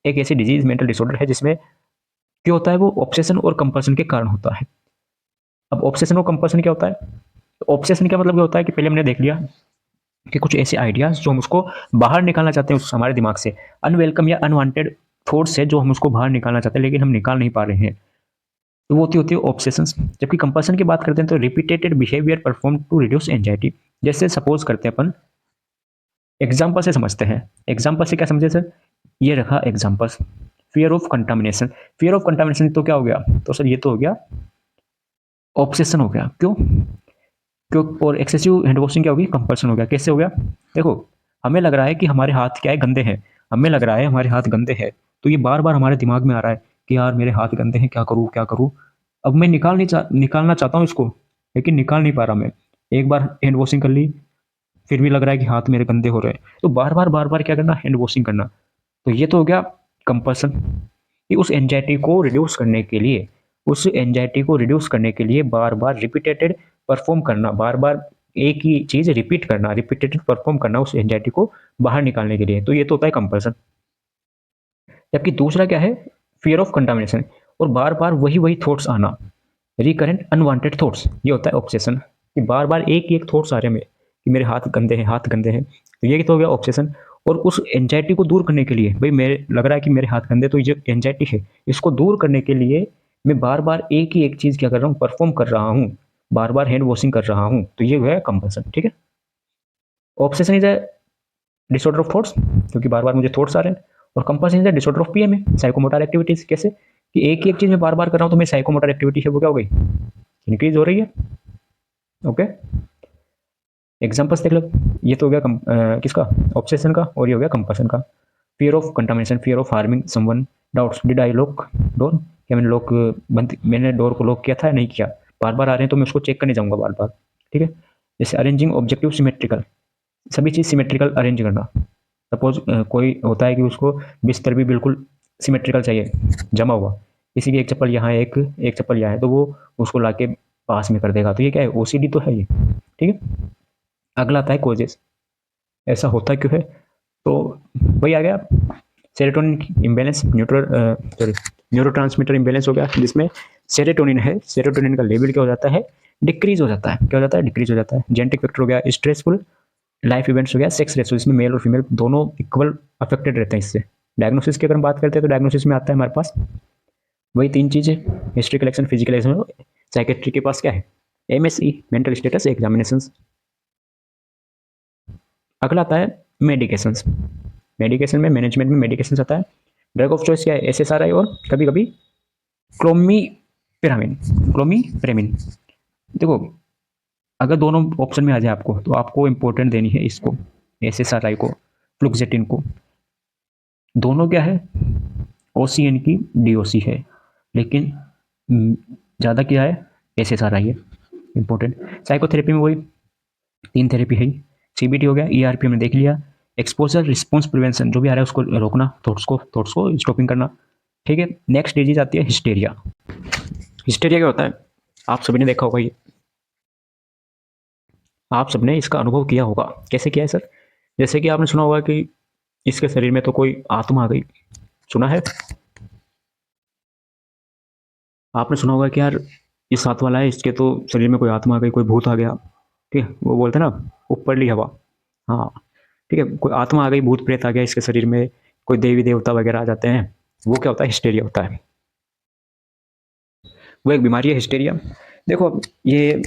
एक ऐसी डिजीज मेंटल डिसऑर्डर है जिसमें क्या होता है, वो ऑब्सेशन और कंपल्सन के कारण होता है। अब ऑब्सेशन और कंपल्सन क्या होता है, तो ऑब्सेशन का मतलब क्या होता है कि पहले हमने देख लिया कि कुछ ऐसे आइडियाज जो हम उसको बाहर निकालना चाहते हैं हमारे दिमाग से, अनवेलकम या अनवांटेड थॉट्स है जो हम उसको बाहर निकालना चाहते हैं लेकिन हम निकाल नहीं पा रहे हैं, तो वो होती है ऑब्सेशंस। जबकि कंपल्सन की बात करते हैं तो repeated behavior perform to reduce anxiety. जैसे सपोज करते हैं अपन, एग्जाम्पल से समझते हैं। एग्जाम्पल से क्या समझे सर, ये रखा example, fear of contamination. Fear of contamination तो क्या हो गया, तो सर ये तो हो गया ऑब्सेशन हो गया। क्यों, क्यों, और एक्सेसिव हैंड वॉशिंग क्या होगी, कंपल्सन हो गया। कैसे हो गया, देखो हमें लग रहा है कि हमारे हाथ क्या है, गंदे हैं, हमें लग रहा है हमारे हाथ गंदे हैं, तो ये बार बार हमारे दिमाग में आ रहा है कि यार मेरे हाथ गंदे हैं, क्या करूँ क्या करूँ। अब मैं निकालना चाहता हूँ इसको, लेकिन निकाल नहीं पा रहा मैं। एक बार हैंड वॉशिंग कर ली, फिर भी लग रहा है कि हाथ मेरे गंदे हो रहे हैं, तो बार बार क्या करना, हैंड वॉशिंग करना। तो ये तो हो गया कंपल्सन। कि उस एंजाइटी को रिड्यूस करने के लिए, उस एंजाइटी को रिड्यूस करने के लिए बार बार रिपीटेटेड परफॉर्म करना, बार बार एक ही चीज रिपीट करना, रिपीटेटेड परफॉर्म करना उस एंजाइटी को बाहर निकालने के लिए, तो ये तो होता है कंपल्सन। जबकि दूसरा क्या है, फियर ऑफ कंटामिनेशन, और बार बार वही वही थॉट्स आना, रिकरेंट अनवांटेड थॉट्स, ये होता है ऑब्सेशन। कि बार बार एक ही एक थॉट्स आ रहे हैं मेरे कि मेरे हाथ गंदे हैं, हाथ गंदे हैं, तो ये तो हो गया ऑब्सेशन। और उस एंजाइटी को दूर करने के लिए, भाई मेरे लग रहा है कि मेरे हाथ गंदे, तो ये जो एंजाइटी है इसको दूर करने के लिए मैं बार बार एक ही एक चीज क्या कर रहा हूँ, परफॉर्म कर रहा हूँ, बार बार हैंड वॉशिंग कर रहा हूँ, तो ये है कंपल्सन। ठीक है, obsession is a disorder of thoughts, क्योंकि बार बार मुझे थॉट्स आ रहे हैं। और compulsion is a disorder of PMA, psychomotor activities. कैसे कि एक ही एक चीज में बार बार कर रहा हूँ, तो मेरी साइकोमोटर एक्टिविटी है वो क्या हो गई, इंक्रीज हो रही है। ओके, एग्जाम्पल्स देख लो, ये तो हो गया किसका, ऑब्सेशन का, और ये हो गया कंपल्सन का। Fear of contamination, fear of harming someone, doubts, did I lock door, क्या मैंने लॉक बंद, मैंने डोर को लॉक किया था या नहीं किया, बार बार आ रहे हैं तो मैं उसको चेक करने जाऊंगा बार बार। ठीक है, जैसे अरेंजिंग ऑब्जेक्टिव सिमेट्रिकल, सभी चीज़ सिमेट्रिकल अरेंज करना। सपोज कोई होता है कि उसको बिस्तर भी बिल्कुल सिमेट्रिकल चाहिए, जमा हुआ, किसी की एक चप्पल यहाँ है, एक चप्पल यहाँ है, तो वो उसको लाके पास में कर देगा, तो ये क्या है, OCD तो है ये। ठीक है, अगला आता है कोजेस, ऐसा होता क्यों है, तो वही आ गया सेरोटोनिन इम्बैलेंस, न्यूरोट्रांसमीटर इम्बैलेंस हो गया, जिसमें सेरोटोनिन है, सेरोटोनिन का लेवल क्या हो जाता है, डिक्रीज हो जाता है। क्या हो जाता है, डिक्रीज हो जाता है। जेनेटिक फैक्टर हो गया, स्ट्रेसफुल लाइफ इवेंट्स हो गया, सेक्स रेशो, इसमें मेल और फीमेल दोनों इक्वल अफेक्टेड रहते हैं इससे। डायग्नोसिस की अगर हम बात करते हैं तो डायग्नोसिस में आता है हमारे पास वही 3 चीज़ें, history collection, physical action, psychiatry के पास क्या है, MSE, मेंटल स्टेटस एग्जामिनेशन। अगला आता है मेडिकेशंस। मेडिकेशन में, मैनेजमेंट में मेडिकेशन आता है। ड्रग ऑफ चॉइस क्या है, SSRI और कभी कभी क्लोमीपेरामिन, क्लोमीपेरामिन। देखो अगर दोनों ऑप्शन में आ जाए आपको, तो आपको इंपॉर्टेंट देनी है इसको, SSRI को, फ्लुक्सेटिन को। दोनों क्या है, OCN की DOC है, लेकिन ज़्यादा क्या है, SSRI है इंपॉर्टेंट। साइकोथेरेपी में वही 3 थेरेपी है, CBT हो गया, ERP हमने देख लिया, एक्सपोजर रिस्पॉन्स प्रिवेंशन, जो भी आ रहा है उसको रोकना, थॉट्स को स्टॉपिंग करना। ठीक है, नेक्स्ट डिजीज आती है हिस्टेरिया। हिस्टेरिया क्या होता है, आप सभी ने देखा होगा ये, आप सबने इसका अनुभव किया होगा। कैसे किया है सर, जैसे कि आपने सुना होगा कि इसके शरीर में तो कोई आत्मा आ गई, सुना है आपने, सुना होगा कि यार ये सात वाला है, इसके तो शरीर में कोई आत्मा आ गई, कोई भूत आ गया, ठीक है, वो बोलते हैं ना ऊपरली हवा। हाँ, ठीक है, कोई आत्मा आ गई, भूत प्रेत आ गया इसके शरीर में, कोई देवी देवता वगैरह आ जाते हैं, वो क्या होता है, हिस्टेरिया होता है। वो एक बीमारी है हिस्टेरिया। देखो अब ये,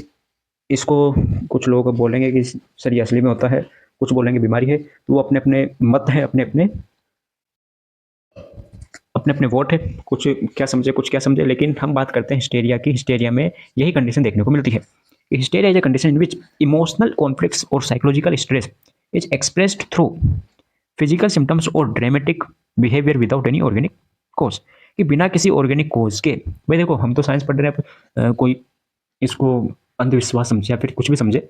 इसको कुछ लोग बोलेंगे कि सर ये असली में होता है, कुछ बोलेंगे बीमारी है, तो वो अपने अपने मत है, अपने अपने अपने अपने वोट है, कुछ क्या समझे कुछ क्या समझे, लेकिन हम बात करते हैं हिस्टेरिया की। हिस्टेरिया में यही कंडीशन देखने को मिलती है। Hysteria is a condition in which emotional conflicts और psychological stress is expressed through physical symptoms और dramatic behaviour without any organic cause, कि बिना किसी ऑर्गेनिक कोज के। भाई देखो हम तो साइंस पढ़ रहे हैं, कोई इसको अंधविश्वास समझे या फिर कुछ भी समझे,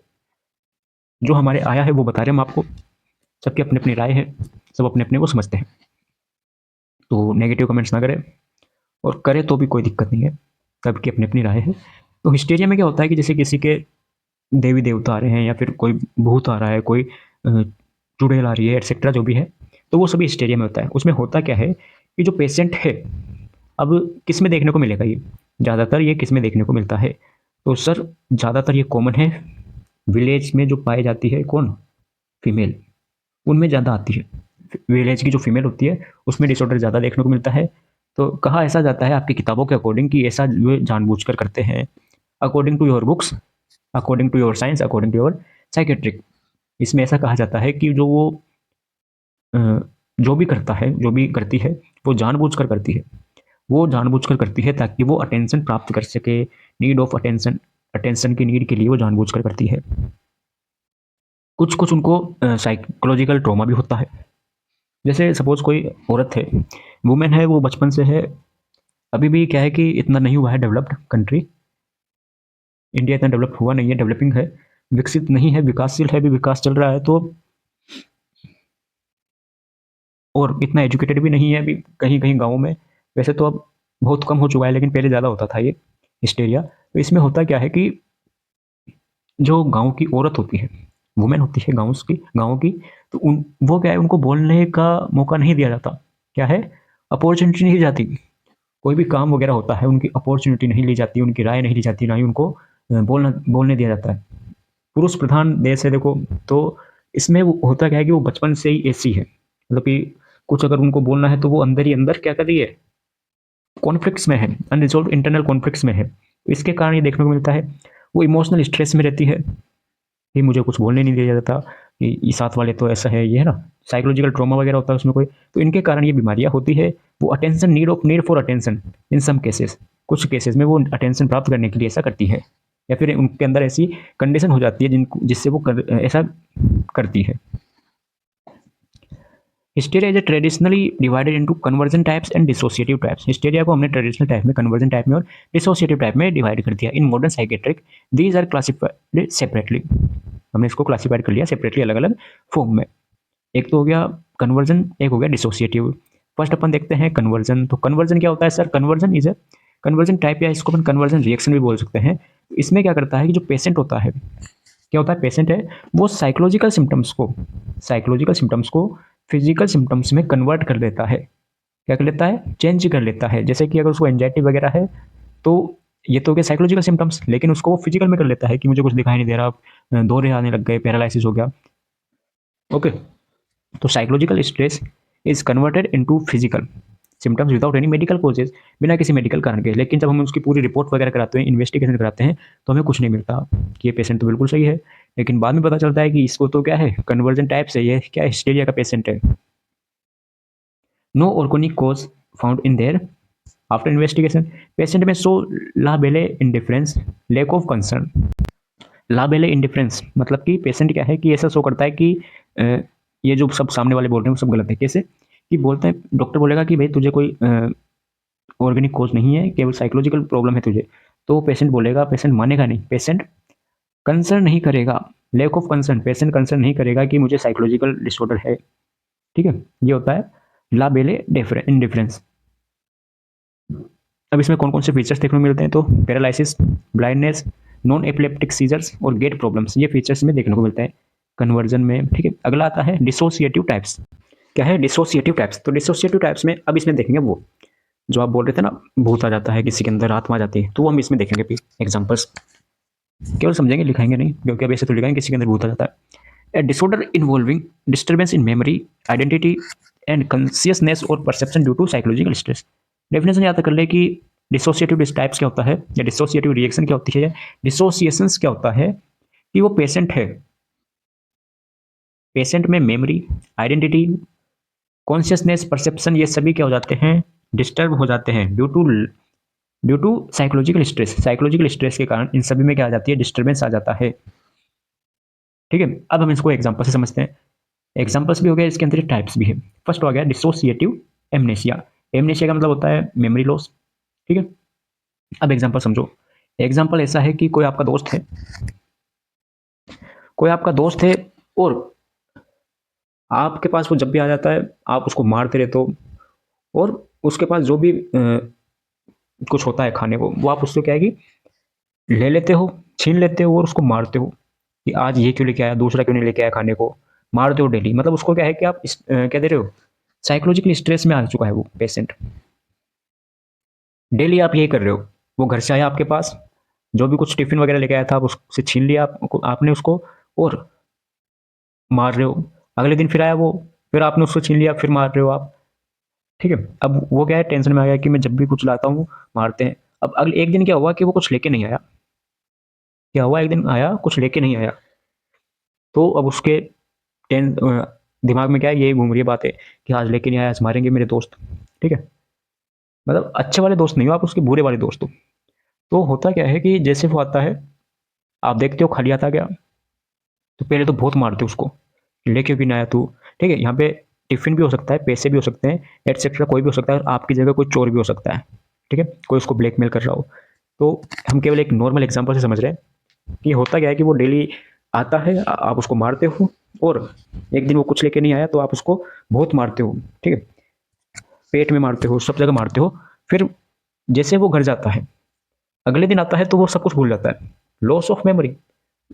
जो हमारे आया है वो बता रहे हैं हम आपको। सबकी अपनी अपनी राय है, सब अपने अपने को समझते हैं, तो नेगेटिव कमेंट्स ना करें, और करे तो भी कोई दिक्कत नहीं है, सबकी अपनी अपनी राय है। तो हिस्टेरिया में क्या होता है कि जैसे किसी के देवी देवता आ रहे हैं, या फिर कोई भूत आ रहा है, कोई चुड़ैल आ रही है, एटसेट्रा जो भी है, तो वो सभी हिस्टेरिया में होता है। उसमें होता क्या है कि जो पेशेंट है, अब किस में देखने को मिलेगा ये, ज़्यादातर ये किस में देखने को मिलता है, तो सर ज़्यादातर ये कॉमन है विलेज में जो पाई जाती है, कौन, फीमेल, उनमें ज़्यादा आती है। विलेज की जो फीमेल होती है उसमें डिसऑर्डर ज़्यादा देखने को मिलता है। तो कहा ऐसा जाता है आपकी किताबों के अकॉर्डिंग कि ऐसा वो जानबूझकर करते हैं, according to your books, according to your science, according to your psychiatric. इसमें ऐसा कहा जाता है कि जो वो जो भी करता है, जो भी करती है, वो जानबूझकर करती है, वो जानबूझकर करती है ताकि वो अटेंशन प्राप्त कर सके, नीड ऑफ अटेंशन, अटेंशन की नीड के लिए वो जानबूझकर करती है। कुछ कुछ उनको साइकोलॉजिकल ट्रॉमा भी होता है। जैसे सपोज कोई औरत है, वुमेन है, वो बचपन से है, अभी भी क्या है कि इतना नहीं हुआ है डेवलप्ड कंट्री, इंडिया इतना डेवलप हुआ नहीं है, डेवलपिंग है, विकसित नहीं है, विकासशील है, भी विकास चल रहा है, तो और इतना एजुकेटेड भी नहीं है अभी कहीं कहीं गाँव में। वैसे तो अब बहुत कम हो चुका है, लेकिन पहले ज़्यादा होता था ये हिस्टेरिया। तो इसमें होता क्या है कि जो गाँव की औरत होती है, वुमेन होती है गाँव की, तो उन वो क्या है, उनको बोलने का मौका नहीं दिया जाता। क्या है, अपॉर्चुनिटी नहीं दी जाती। कोई भी काम वगैरह होता है, उनकी अपॉर्चुनिटी नहीं ली जाती, उनकी राय नहीं ली जाती, ना ही उनको बोलने दिया जाता है। पुरुष प्रधान देश है देखो, तो इसमें वो होता क्या है कि वो बचपन से ही ऐसी है, मतलब कि कुछ अगर उनको बोलना है तो वो अंदर ही अंदर क्या कर रही है, कॉन्फ्लिक्ट्स में है, अनरिजॉल्व इंटरनल कॉन्फ्लिक्ट्स में है। इसके कारण ये देखने को मिलता है, वो इमोशनल स्ट्रेस में रहती है कि मुझे कुछ बोलने नहीं दिया जाता, कि ये साथ वाले तो ऐसा है, ये है ना, साइकोलॉजिकल ट्रॉमा वगैरह होता है उसमें कोई, तो इनके कारण ये बीमारियां होती है। वो attention, need for attention in some cases, कुछ केसेस में वो अटेंशन प्राप्त करने के लिए ऐसा करती है, या फिर उनके अंदर ऐसी कंडीशन हो जाती है जिससे वो ऐसा करती है। Hysteria is traditionally divided into conversion types and dissociative types. Hysteria को हमने ट्रेडिशनल टाइप में, कन्वर्जन टाइप में और डिसोसिएटिव टाइप में डिवाइड कर दिया। In modern psychiatric these are classified separately, हमने इसको क्लासिफाइड कर लिया सेपरेटली, अलग अलग फॉर्म में। एक तो हो गया कन्वर्जन, एक हो गया डिसोसिएटिव। फर्स्ट अपन देखते हैं कन्वर्जन। तो कन्वर्जन क्या होता है sir, conversion is a conversion type, या इसको अपन कन्वर्जन रिएक्शन भी बोल सकते हैं। इसमें क्या करता है कि जो पेशेंट होता है, क्या होता है, पेशेंट है वो साइकोलॉजिकल सिम्टम्स को फिजिकल सिम्टम्स में कन्वर्ट कर देता है। क्या कर लेता है, चेंज कर लेता है। जैसे कि अगर उसको एंजाइटी वगैरह है, तो ये तो हो गया साइकोलॉजिकल सिम्टम्स, लेकिन उसको वो फिजिकल में कर लेता है कि मुझे कुछ दिखाई नहीं दे रहा, दौरे आने लग गए, पैरालिसिस हो गया। ओके, तो psychological stress is converted into physical symptoms without any medical causes, बिना किसी मेडिकल कारण के। लेकिन जब हम उसकी पूरी रिपोर्ट वगैरह कराते हैं, इन्वेस्टिगेशन कराते हैं, तो हमें कुछ नहीं मिलता कि ये पेशेंट तो बिल्कुल सही है। लेकिन बाद में पता चलता है कि इसको तो क्या है, कन्वर्जन टाइप से, ये क्या हिस्टेरिया का पेशेंट है। No organic cause found in there after investigation, patient में so la belle indifference, lack of concern. La belle indifference मतलब कि पेशेंट क्या है कि ऐसा शो करता है कि ये जो सब सामने वाले बोल रहे हैं वो सब गलत है। कैसे कि बोलते हैं, डॉक्टर बोलेगा कि भाई तुझे कोई ऑर्गेनिक कोज नहीं है, केवल साइकोलॉजिकल प्रॉब्लम है तुझे, तो पेशेंट बोलेगा, पेशेंट मानेगा नहीं, पेशेंट कंसर्न नहीं करेगा, lack of concern, patient concern नहीं करेगा कि मुझे साइकोलॉजिकल डिसऑर्डर है। ठीक है, ये होता है लाबेले इंडिफरेंस। अब इसमें कौन कौन से फीचर्स देखने को मिलते हैं, तो paralysis, blindness, non epileptic seizures और गेट प्रॉब्लम्स, ये फीचर्स में देखने को मिलते हैं कन्वर्जन में। ठीक है, अगला आता है डिसोसिएटिव टाइप्स। क्या है डिसोसिएटिव टाइप्स, तो डिसोसिएटिव टाइप्स में अब इसमें देखेंगे वो जो आप बोल रहे थे ना, भूत आ जाता है किसी के अंदर, आत्मा आ जाती है, तो वो हम इसमें देखेंगे भी एग्जांपल्स, केवल समझेंगे, लिखाएंगे नहीं, क्योंकि अब ऐसे तो लिखाएंगे किसी के अंदर भूत आ जाता है। A disorder involving disturbance in memory, identity and consciousness और perception due to psychological stress. Definition याद कर ले कि डिसोसिएटिव टाइप्स क्या होता है, या डिसोसिएटिव रिएक्शन क्या होती है, डिसोसिएशंस क्या होता है, कि वो पेशेंट है, पेशेंट में मेमोरी, आइडेंटिटी, कॉन्शियसनेस, परसेप्शन, ये सभी क्या हो जाते हैं, डिस्टर्ब हो जाते हैं due to psychological stress. Psychological stress के कारण इन सभी में क्या आ जाती है, डिस्टर्बेंस आ जाता है। ठीक है, अब हम इसको एग्जांपल से समझते हैं। एग्जांपल्स भी हो गए, इसके अंदर टाइप्स भी है। फर्स्ट हो गया डिसोसिएटिव एमनेशिया। एमनेशिया का मतलब होता है मेमोरी लॉस। ठीक है, अब एग्जांपल समझो। एग्जांपल ऐसा है कि कोई आपका दोस्त है और आपके पास वो जब भी आ जाता है आप उसको मारते रहते हो, और उसके पास जो भी कुछ होता है खाने को, वो आप उससे क्या है कि ले लेते हो, छीन लेते हो और उसको मारते हो, कि आज ये क्यों लेके आया, दूसरा क्यों नहीं लेके आया खाने को, मारते हो डेली। मतलब उसको क्या है कि आप क्या दे रहे हो, साइकोलॉजिकल स्ट्रेस में आ चुका है वो पेशेंट, डेली आप यही कर रहे हो। वो घर से आया आपके पास, जो भी कुछ टिफिन वगैरह लेके आया था आप उससे छीन लिया आपने उसको, और मार रहे हो। अगले दिन फिर आया वो, फिर आपने उसको छीन लिया, फिर मार रहे हो आप। ठीक है, अब वो क्या है, टेंशन में आ गया कि मैं जब भी कुछ लाता हूँ मारते हैं। अब अगले एक दिन क्या हुआ कि वो कुछ लेके नहीं आया, क्या हुआ, एक दिन आया कुछ लेके नहीं आया, तो अब उसके टें दिमाग में क्या है, यही घूम रही है बातें कि आज लेके नहीं आया, आज मारेंगे मेरे दोस्त। ठीक है, मतलब अच्छे वाले दोस्त नहीं हो आप, उसके बुरे वाले दोस्त हो। तो होता क्या है कि जैसे वो आता है, आप देखते हो खाली आता गया, तो पहले तो बहुत मारते हो उसको, लेके भी ना आया तू। ठीक है, यहाँ पे टिफिन भी हो सकता है, पैसे भी हो सकते हैं, एटसेट्रा, कोई भी हो सकता है, और आपकी जगह कोई चोर भी हो सकता है। ठीक है, कोई उसको ब्लैकमेल कर रहा हो। तो हम केवल एक नॉर्मल एग्जांपल से समझ रहे हैं कि होता क्या है कि वो डेली आता है, आप उसको मारते हो, और एक दिन वो कुछ लेके नहीं आया तो आप उसको बहुत मारते हो। ठीक है, पेट में मारते हो, सब जगह मारते हो। फिर जैसे वो घर जाता है, अगले दिन आता है तो वो सब कुछ भूल जाता है, लॉस ऑफ मेमोरी।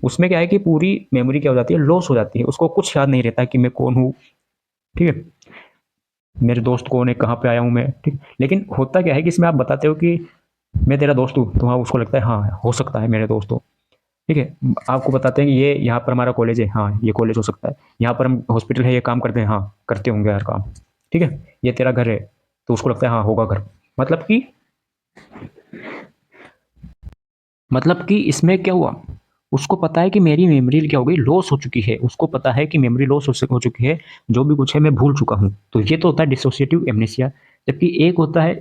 उसमें क्या है कि पूरी मेमोरी क्या हो जाती है, लॉस हो जाती है, उसको कुछ याद नहीं रहता कि मैं कौन हूँ। ठीक है, मेरे दोस्त कौन है, कहाँ पे आया हूँ मैं। ठीक, लेकिन होता क्या है कि इसमें आप बताते हो कि मैं तेरा दोस्त हूँ, तो हाँ उसको लगता है हाँ हो सकता है मेरे दोस्त हो। ठीक है, आपको बताते हैं कि ये यहाँ पर हमारा कॉलेज है, हाँ ये कॉलेज हो सकता है, यहाँ पर हम हॉस्पिटल है, ये काम करते हैं, हाँ करते होंगे यार काम। ठीक है, ये तेरा घर है, तो उसको लगता है हाँ होगा घर। मतलब कि इसमें क्या हुआ, उसको पता है कि मेरी मेमोरी क्या हो गई, लॉस हो चुकी है, उसको पता है कि मेमोरी लॉस हो चुकी है, जो भी कुछ है मैं भूल चुका हूँ। तो ये तो होता है डिसोसिएटिव एमनेसिया। जबकि एक होता है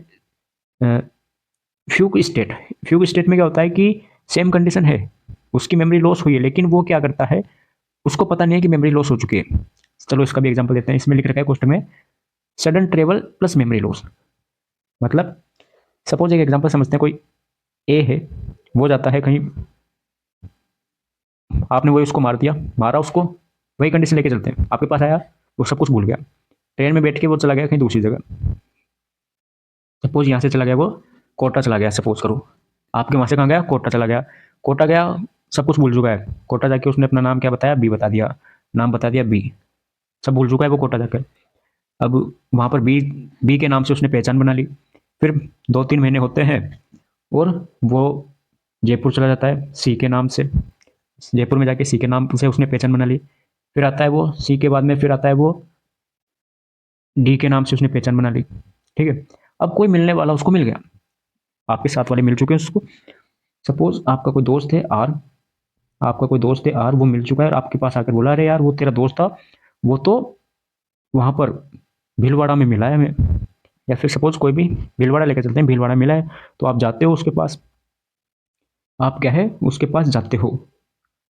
फ्यूग स्टेट। फ्यूग स्टेट में क्या होता है कि सेम कंडीशन है, उसकी मेमोरी लॉस हुई है, लेकिन वो क्या करता है, उसको पता नहीं है कि मेमोरी लॉस हो चुकी है। चलो इसका भी एग्जांपल देते हैं, इसमें लिख रखा है क्वेश्चन में, sudden travel plus memory loss. मतलब सपोज एक एग्जांपल समझते हैं, कोई ए है, वो जाता है कहीं, आपने वही उसको मार दिया, मारा उसको, वही कंडीशन लेके चलते हैं, आपके पास आया, वो सब कुछ भूल गया, ट्रेन में बैठ के वो चला गया कहीं दूसरी जगह। सपोज यहाँ से चला गया वो कोटा चला गया, सपोज करो, आपके वहाँ से कहाँ गया, कोटा चला गया। कोटा गया, सब कुछ भूल चुका है, कोटा जाके उसने अपना नाम क्या बताया, बी बता दिया, नाम बता दिया बी, सब भूल चुका है वो कोटा जाकर। अब वहाँ पर बी बी के नाम से उसने पहचान बना ली। फिर 2-3 महीने होते हैं और वो जयपुर चला जाता है सी के नाम से, जयपुर में जाके सी के नाम से उसने पहचान बना ली। फिर आता है वो सी के बाद में, फिर आता है वो डी के नाम से उसने पहचान बना ली। ठीक है, अब कोई मिलने वाला उसको मिल गया, आपके साथ वाले मिल चुके हैं उसको। सपोज आपका कोई दोस्त है आर, वो मिल चुका है और आपके पास आकर बोला, अरे यार वो तेरा दोस्त था, वो तो वहाँ पर भीलवाड़ा में मिला है हमें। या फिर सपोज कोई भी भीलवाड़ा लेकर चलते हैं, भीलवाड़ा मिला है, तो आप जाते हो उसके पास, आप क्या है उसके पास जाते हो,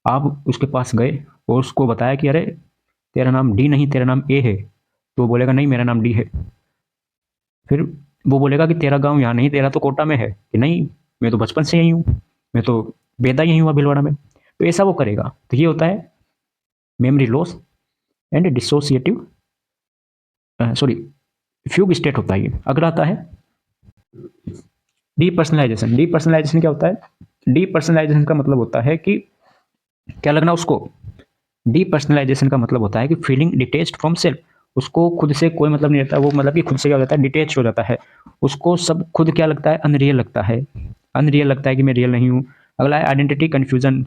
आप उसके पास गए और उसको बताया कि अरे तेरा नाम डी नहीं, तेरा नाम ए है। तो वो बोलेगा नहीं मेरा नाम डी है। फिर वो बोलेगा कि तेरा गांव यहाँ नहीं, तेरा तो कोटा में है, कि नहीं मैं तो बचपन से यही हूँ, मैं तो पैदा यही हुआ भीलवाड़ा में। तो ऐसा वो करेगा। तो ये होता है memory loss and dissociative, sorry fugue state होता है ये। अगला आता है डीपर्सनलाइजेशन। डीपर्सनलाइजेशन क्या होता है, डीपर्सनलाइजेशन का मतलब होता है कि क्या लगना उसको, डीपर्सनलाइजेशन का मतलब होता है कि फीलिंग डिटेच्ड फ्रॉम सेल्फ, उसको खुद से कोई मतलब नहीं रहता, वो मतलब कि खुद से क्या हो जाता है, डिटेच हो जाता है, उसको सब खुद क्या लगता है, अनरियल लगता है, अनरियल लगता है कि मैं रियल नहीं हूँ। अगला है आइडेंटिटी कन्फ्यूजन,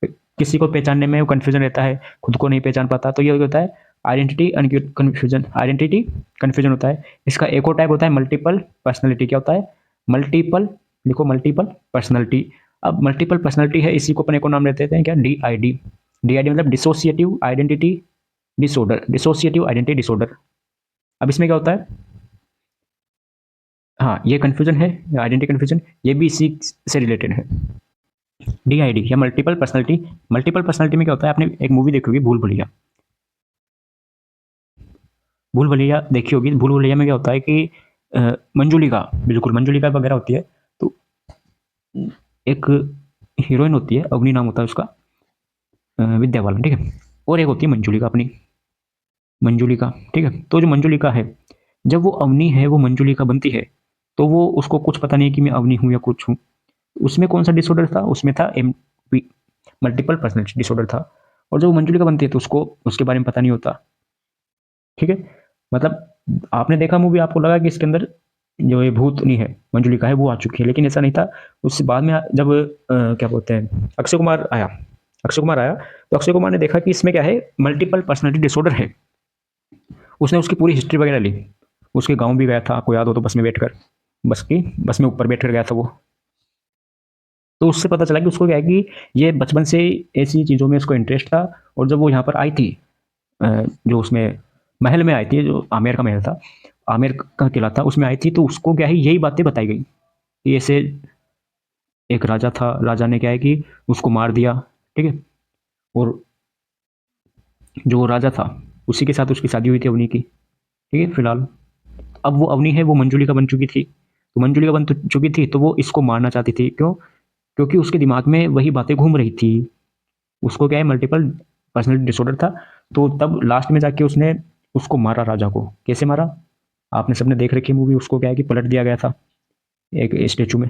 किसी को पहचानने में वो कन्फ्यूजन रहता है, खुद को नहीं पहचान पाता, तो ये होता है आइडेंटिटी कन्फ्यूजन, आइडेंटिटी कन्फ्यूजन होता है। इसका एक और टाइप होता है मल्टीपल पर्सनैलिटी। क्या होता है? मल्टीपल, लिखो मल्टीपल पर्सनैलिटी। अब मल्टीपल पर्सनैलिटी है, इसी को अपने को नाम देते हैं क्या, D I D. D I D मतलब dissociative identity disorder, dissociative identity disorder. अब इसमें क्या होता है, हाँ ये कन्फ्यूजन है, आइडेंटिटी कन्फ्यूजन, ये भी इसी से रिलेटेड है। डी आई डी या मल्टीपल पर्सनैलिटी। मल्टीपल पर्सनैलिटी में क्या होता है, आपने एक मूवी देखी होगी भूल भुलैया, भूल भुलैया देखी होगी। भूल भुलैया में क्या होता है कि मंजुलिका, बिल्कुल मंजुलिका वगैरह होती है, तो एक हीरोइन होती है, अवनी नाम होता है उसका, विद्या बालन, ठीक है, और एक होती है मंजुलिका अपनी, मंजुलिका, ठीक है। तो जो मंजुलिका है, जब वो अवनी है वो मंजुलिका बनती है, तो वो उसको कुछ पता नहीं कि मैं अवनी हूँ या कुछ हूँ। उसमें कौन सा डिसऑर्डर था, उसमें था एम मल्टीपल पर्सनैलिटी डिसऑर्डर था। और जब वो मंजुलिका बनती है तो उसको उसके बारे में पता नहीं होता, ठीक है। मतलब आपने देखा मूवी, आपको लगा कि इसके अंदर जो ये भूत नहीं है, मंजुलिका है, वो आ चुकी है, लेकिन ऐसा नहीं था। उससे बाद में जब क्या बोलते हैं, अक्षय कुमार आया, अक्षय कुमार आया, तो अक्षय कुमार ने देखा कि इसमें क्या है, मल्टीपल पर्सनैलिटी डिसऑर्डर है। उसने उसकी पूरी हिस्ट्री वगैरह ली, उसके गांव भी गया था, आपको याद हो तो, बस में बैठकर, बस में ऊपर बैठकर गया था वो। तो उससे पता चला कि उसको क्या है कि ये बचपन से ऐसी चीज़ों में उसको इंटरेस्ट था। और जब वो यहाँ पर आई थी, जो उसमें महल में आई थी, जो आमेर का महल था, आमेर का किला था, उसमें आई थी, तो उसको क्या है यही बातें बताई गई कि ऐसे एक राजा था, राजा ने क्या है कि उसको मार दिया, ठीक है। और जो राजा था उसी के साथ उसकी शादी हुई थी अवनी की, ठीक है फिलहाल। अब वो अवनी है वो मंजुलिका बन चुकी थी, तो मंजुलिका बन चुकी थी, तो वो इसको मारना चाहती थी, क्यों? क्योंकि उसके दिमाग में वही बातें घूम रही थी। उसको क्या है, मल्टीपल पर्सनैलिटी डिसऑर्डर था। तो तब लास्ट में जाके उसने उसको मारा, राजा को। कैसे मारा? आपने सबने देख रखी मूवी, उसको क्या है कि पलट दिया गया था एक स्टेचू में,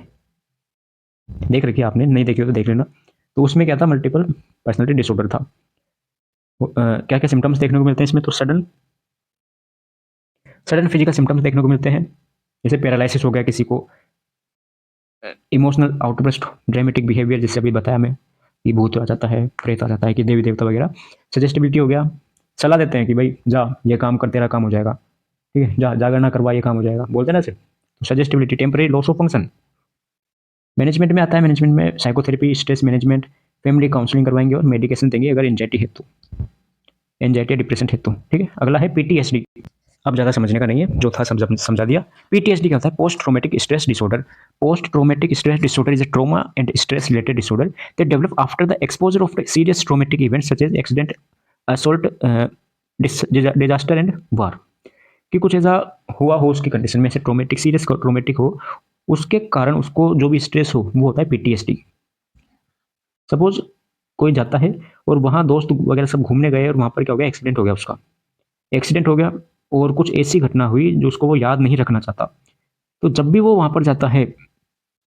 देख रखी है आपने, नहीं देखी हो तो देख लेना। तो उसमें क्या था, मल्टीपल पर्सनैलिटी डिसऑर्डर था। क्या क्या सिम्टम्स देखने को मिलते हैं इसमें, तो सडन सडन फिजिकल सिम्टम्स देखने को मिलते हैं, जैसे पैरालिसिस हो गया किसी को, इमोशनल आउटबर्स्ट, ड्रामेटिक बिहेवियर, जैसे अभी बताया मैं कि भूत आ जाता है, प्रेत आ जाता है, कि देवी देवता वगैरह। सजेस्टिबिलिटी हो गया, सलाह देते हैं कि भाई जा ये काम कर, तेरा काम हो जाएगा, ठीक है, जा जागर ना करवा, ये काम हो जाएगा, बोलते हैं ना सिर्फ। तो suggestibility, temporary loss of function. Management में आता है, मैनेजमेंट में psychotherapy, stress management, family counselling करवाएंगे और मेडिकेशन देंगे अगर एंजाइटी है तो, एंजाइटी डिप्रेशन है तो, ठीक है। अगला है पीटीएसडी। अब ज़्यादा समझने का नहीं है, जो था समझा दिया। पीटीएसडी क्या होता है, post traumatic stress disorder. Post traumatic stress disorder is a trauma and stress related disorder that develop after the exposure of serious traumatic events such as accident, assault, disaster and war. कि कुछ ऐसा हुआ हो उसकी condition में, ऐसे traumatic, serious traumatic हो, उसके कारण उसको जो भी स्ट्रेस हो वो होता है पीटीएसडी। सपोज कोई जाता है और वहाँ दोस्त वगैरह सब घूमने गए और वहाँ पर क्या हो गया, एक्सीडेंट हो गया उसका, एक्सीडेंट हो गया, और कुछ ऐसी घटना हुई जो उसको वो याद नहीं रखना चाहता। तो जब भी वो वहाँ पर जाता है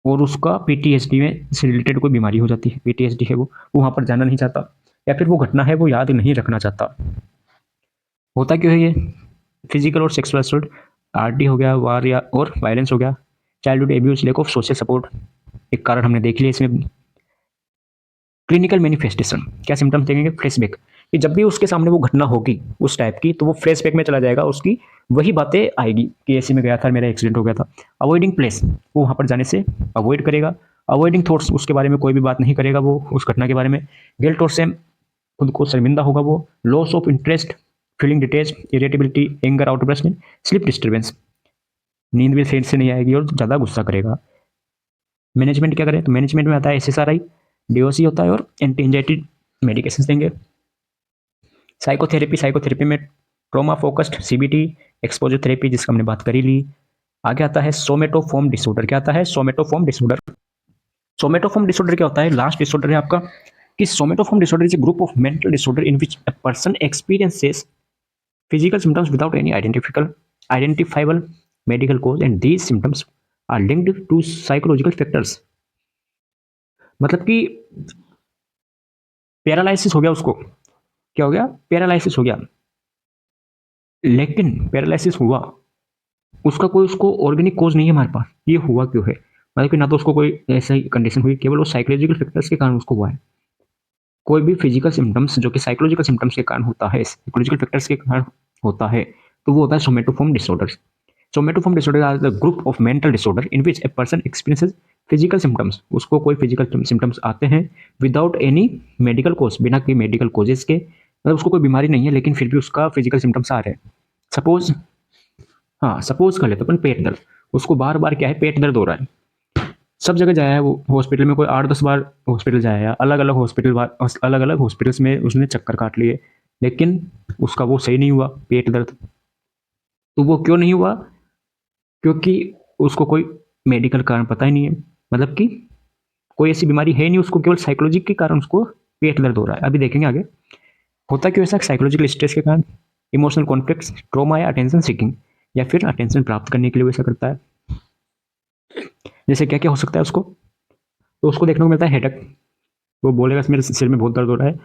और उसका पीटीएसडी में से रिलेटेड कोई बीमारी हो जाती है, पीटीएसडी है वो वहाँ पर जाना नहीं चाहता, या फिर वो घटना है वो याद नहीं रखना चाहता। होता क्यों है ये? फिजिकल और सेक्सुअल असॉल्ट, आरडी हो गया, वार या और वायलेंस हो गया, childhood abuse, lack of social support, एक कारण हमने देख लिया इसमें। क्लिनिकल मैनिफेस्टेशन, क्या सिम्टम्स देखेंगे, फ्लैशबैक, कि जब भी उसके सामने वो घटना होगी उस टाइप की, तो वो फ्लैशबैक में चला जाएगा, उसकी वही बातें आएगी कि ऐसे में गया था, मेरा एक्सीडेंट हो गया था। अवॉइडिंग प्लेस, वो वहाँ पर जाने से अवॉइड करेगा। अवॉइडिंग थॉट्स, उसके बारे में कोई भी बात नहीं करेगा वो उस घटना के बारे में। गिल्ट और सेम, खुद को शर्मिंदा होगा वो। Loss of interest, feeling detach, irritability, anger outburst, sleep disturbance, नींद भी सही से नहीं आएगी और ज़्यादा गुस्सा करेगा। मैनेजमेंट क्या करें, तो मैनेजमेंट में आता है एसएसआरआई, डीओसी होता है, और एंटी एंजाइटी मेडिकेशन देंगे। साइकोथेरेपी, साइकोथेरेपी में trauma focused CBT, exposure therapy जिसका हमने बात करी ली। आगे आता है सोमेटोफॉर्म डिसऑर्डर। क्या आता है, सोमेटोफॉर्म डिसऑर्डर। सोमेटोफॉर्म डिसऑर्डर क्या होता है, लास्ट डिसऑर्डर है आपका, कि somatoform disorder is a group of mental disorder in which a person experiences physical symptoms without any identifiable medical cause, and these symptoms are linked to psychological factors। मतलब कि paralysis हो गया उसको, क्या हो गया, पैरालिसिस हो गया, लेकिन पैरालिसिस हुआ उसका कोई उसको ऑर्गेनिक कोज नहीं है हमारे पास, ये हुआ क्यों है, मतलब कि ना तो उसको कोई ऐसी कंडीशन हुई, केवल वो साइकोलॉजिकल फैक्टर्स के कारण उसको हुआ है। कोई भी फिजिकल सिम्टम्स जो कि साइकोलॉजिकल सिम्टम्स के कारण होता है, साइकोलॉजिकल फैक्टर्स के कारण होता है, तो वो होता है somatoform disorders. Somatoform disorder are the group of mental disorder in which a person experiences physical symptoms। उसको कोई फिजिकल सिम्टम्स आते हैं विदाउट एनी मेडिकल कोज, बिना कोई मेडिकल कोजेस के, मतलब उसको कोई बीमारी नहीं है लेकिन फिर भी उसका फिजिकल सिम्टम्स आ रहे हैं। सपोज, हाँ सपोज कर लेते अपन पेट दर्द, उसको बार बार क्या है, पेट दर्द हो रहा है, सब जगह जाया है वो हॉस्पिटल में, कोई 8-10 बार हॉस्पिटल जाया है, अलग अलग हॉस्पिटल, अलग अलग हॉस्पिटल्स में उसने चक्कर काट लिए, लेकिन उसका वो सही नहीं हुआ पेट दर्द। तो वो क्यों नहीं हुआ, क्योंकि उसको कोई मेडिकल कारण पता ही नहीं है, मतलब कि कोई ऐसी बीमारी है नहीं उसको, केवल साइकोलॉजी के कारण उसको पेट दर्द हो रहा है। अभी देखेंगे आगे होता क्यों ऐसा, साइकोलॉजिकल स्ट्रेस के कारण, इमोशनल कॉन्फ्लिक्ट्स, ट्रॉमा या अटेंशन सीकिंग, या फिर अटेंशन प्राप्त करने के लिए वैसा करता है। जैसे क्या क्या हो सकता है उसको, तो उसको देखने को मिलता है हेडेक, वो बोलेगा मेरे सिर में बहुत दर्द हो रहा है,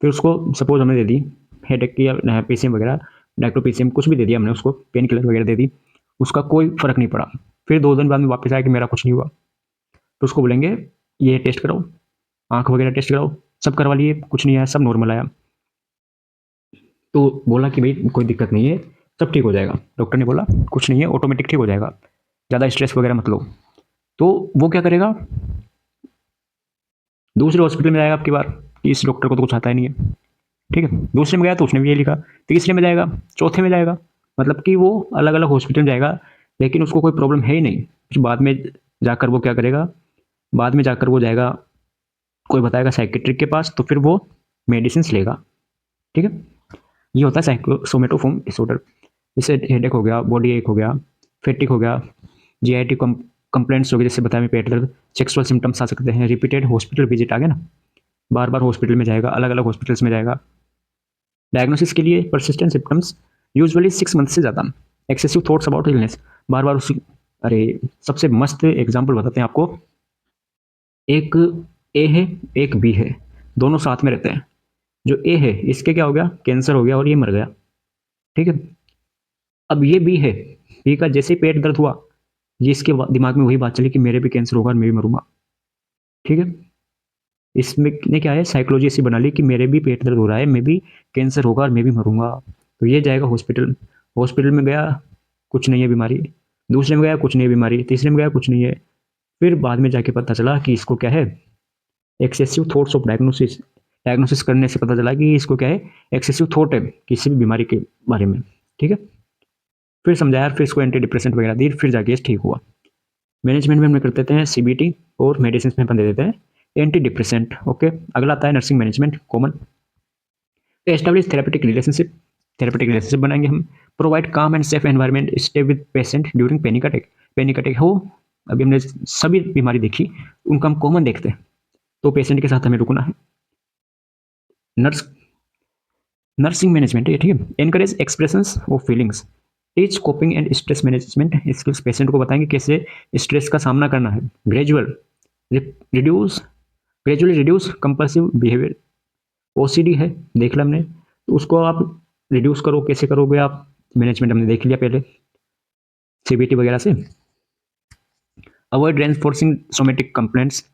फिर उसको सपोज हमने दे दी हेडेक की या पीसीएम वगैरह, डाइक्लोपीसीएम कुछ भी दे दिया हमने उसको, पेन किलर वगैरह दे दी, उसका कोई फर्क नहीं पड़ा, फिर 2 दिन बाद में वापस आया कि मेरा कुछ नहीं हुआ, तो उसको बोलेंगे ये टेस्ट कराओ, आंख वगैरह टेस्ट कराओ, सब करवा लिए, कुछ नहीं आया, सब नॉर्मल आया, तो बोला कि भाई कोई दिक्कत नहीं है, सब ठीक हो जाएगा, डॉक्टर ने बोला कुछ नहीं है, ऑटोमेटिक ठीक हो जाएगा, ज़्यादा स्ट्रेस वगैरह मत लो। तो वो क्या करेगा, दूसरे हॉस्पिटल में जाएगा आपकी बार, कि इस डॉक्टर को तो कुछ आता ही नहीं है, ठीक है, दूसरे में गया तो उसने भी ये लिखा, तीसरे में जाएगा, चौथे में जाएगा, मतलब कि वो अलग अलग हॉस्पिटल में जाएगा, लेकिन उसको कोई प्रॉब्लम है ही नहीं, फिर बाद में जाकर वो क्या करेगा, बाद में जाकर वो जाएगा, कोई बताएगा साइकेट्रिक के पास, तो फिर वो मेडिसिन लेगा, ठीक है। ये होता है साइकोसोमेटोफॉर्म डिसऑर्डर। जैसे हेडेक हो गया, बॉडी एक हो गया, फेटिक हो गया, जीआईटी कंप्लेंट्स हो गए, जैसे बताया मैं पेट दर्द, सेक्सुअल सिम्टम्स आ सकते हैं, रिपीटेड हॉस्पिटल विजिट आ गया ना, बार बार हॉस्पिटल में जाएगा, अलग अलग हॉस्पिटल्स में जाएगा। डायग्नोसिस के लिए परसिस्टेंट सिम्टम्स यूजुअली 6 मंथ से ज़्यादा, एक्सेसिव थॉट्स अबाउट इलनेस, बार बार उसी, अरे सबसे मस्त एग्जाम्पल बताते हैं आपको, एक ए है, एक बी है, दोनों साथ में रहते हैं, जो ए है इसके क्या हो गया, कैंसर हो गया और ये मर गया, ठीक है। अब ये बी है, बी का जैसे ही पेट दर्द हुआ, ये इसके दिमाग में वही बात चली कि मेरे भी कैंसर होगा और मैं भी मरूंगा, ठीक है। इसमें ने क्या है, साइकोलॉजी ऐसी बना ली कि मेरे भी पेट दर्द हो रहा है, मैं भी कैंसर होगा और मैं भी मरूंगा, तो ये जाएगा हॉस्पिटल, हॉस्पिटल में गया कुछ नहीं है बीमारी, दूसरे में गया कुछ नहीं है बीमारी, तीसरे में गया कुछ नहीं है, फिर बाद में जाके पता चला कि इसको क्या है, excessive thoughts of diagnosis, diagnosis करने से पता चला कि इसको क्या है, एक्सेसिव थॉट है किसी भी बीमारी के बारे में, ठीक है। फिर समझाया, फिर इसको एंटी डिप्रेसेंट वगैरह दी, फिर जाके ठीक हुआ। मैनेजमेंट में हम कर देते हैं सीबीटी, और मेडिसिन में अपन दे देते हैं एंटी डिप्रेसेंट, ओके। अगला आता है nursing management common, establish therapeutic relationship बनाएंगे हम, प्रोवाइड काम and safe environment, stay with patient during panic attack हो, अभी हमने सभी बीमारी देखी, उनका हम कॉमन देखते हैं, तो पेशेंट के साथ हमें रुकना है। नर्स नर्सिंग मैनेजमेंट, ये ठीक है, encourage expressions of feelings, teach coping and stress management skills, patient को बताएंगे कैसे स्ट्रेस का सामना करना है, gradual reduce gradually reduce compulsive behaviour, OCD है देख लिया हमने, तो उसको आप रिड्यूस करो, कैसे करोगे आप, मैनेजमेंट हमने देख लिया पहले सीबीटी वगैरह से। Avoid reinforcing somatic complaints,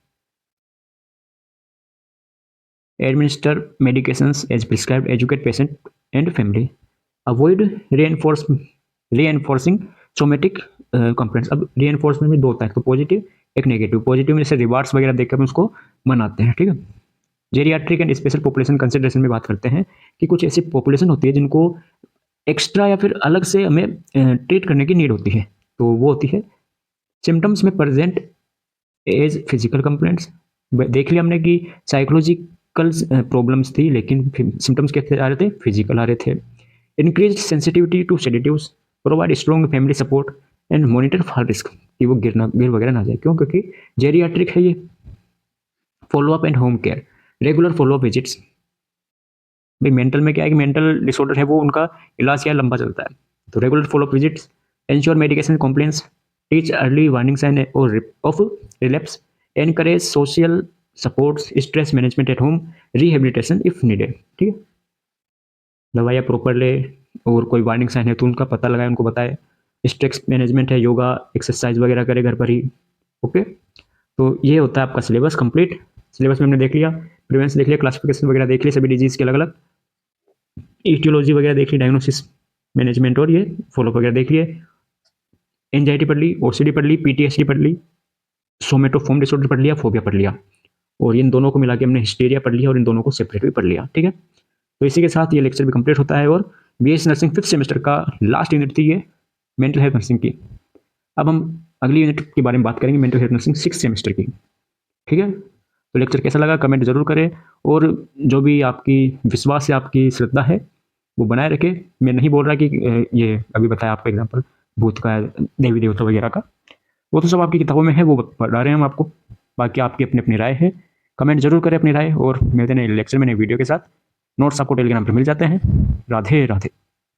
administer medications as prescribed, educate patient and family, avoid reinforcing somatic complaints। अब reinforcement में दो होता है, एक तो पॉजिटिव एक नेगेटिव, पॉजिटिव में जैसे रिवार्ड्स वगैरह देकर हम उसको मनाते हैं, ठीक है। Geriatric and special population consideration में बात करते हैं कि कुछ ऐसी पॉपुलेशन होती है जिनको एक्स्ट्रा या फिर अलग से हमें ट्रीट करने की नीड होती है, तो वो होती है सिम्टम्स में प्रेजेंट एज फिजिकल कंप्लेंट्स, देख लिया हमने कि साइकोलॉजिकल प्रॉब्लम्स थी, लेकिन सिम्टम्स कैसे आ रहे थे, फिजिकल आ रहे थे। Increase sensitivity to sedatives, provide strong family support and monitor for risk, कि वो गिर वगैरह ना जाए, क्यों, क्योंकि जेरियाट्रिक है ये। Follow up and home care, regular follow up visits, भाई मेंटल में क्या है कि मेंटल डिसऑर्डर है वो उनका इलाज क्या लंबा चलता है, तो regular follow up visits, ensure medication complaints, teach early warning sign of relapse, encourage social supports, stress management at home, rehabilitation if needed, ठीक है। दवाइयाँ प्रॉपर ले, और कोई वार्निंग साइन है तो उनका पता लगाए, उनको बताए, स्ट्रेस मैनेजमेंट है, योगा एक्सरसाइज वगैरह करे घर पर ही। ओके, तो ये होता है आपका सिलेबस कंप्लीट। सिलेबस में हमने देख लिया, प्रिवेंशन देख लिया, क्लासिफिकेशन वगैरह देख लिया सभी डिजीज़ के अलग अलग, ईटियोलॉजी वगैरह देख ली, डायग्नोसिस मैनेजमेंट और ये फॉलोअप वगैरह देख लिए, एंजाइटी पढ़ ली, ओसीडी पढ़ ली, पीटीएसडी पढ़ ली, सोमेटोफोम डिसऑर्डर पढ़ लिया, फोबिया पढ़ लिया, और इन दोनों को मिला के हमने हिस्टीरिया पढ़ लिया और इन दोनों को सेपरेट भी पढ़ लिया। ठीक है, तो इसी के साथ ये लेक्चर भी कंप्लीट होता है और बीएससी नर्सिंग 5th सेमेस्टर का लास्ट यूनिट थी ये मेंटल हेल्थ नर्सिंग की। अब हम अगली यूनिट के बारे में बात करेंगे, mental health nursing 6th semester की। ठीक है, तो लेक्चर कैसा लगा कमेंट जरूर करें, और जो भी आपकी विश्वास है, आपकी श्रद्धा है, वो बनाए रखें। मैं नहीं बोल रहा कि ये अभी बताया आपका एग्जाम्पल भूत का, देवी देवता वगैरह का, वो तो सब आपकी किताबों में है, वो पढ़ा रहे हैं हम आपको। बाकी आपकी अपनी अपनी राय है, कमेंट जरूर करें अपनी राय, और मिलते हैं लेक्चर में नए वीडियो के साथ। नोट्स आपको टेलीग्राम पर मिल जाते हैं। राधे राधे।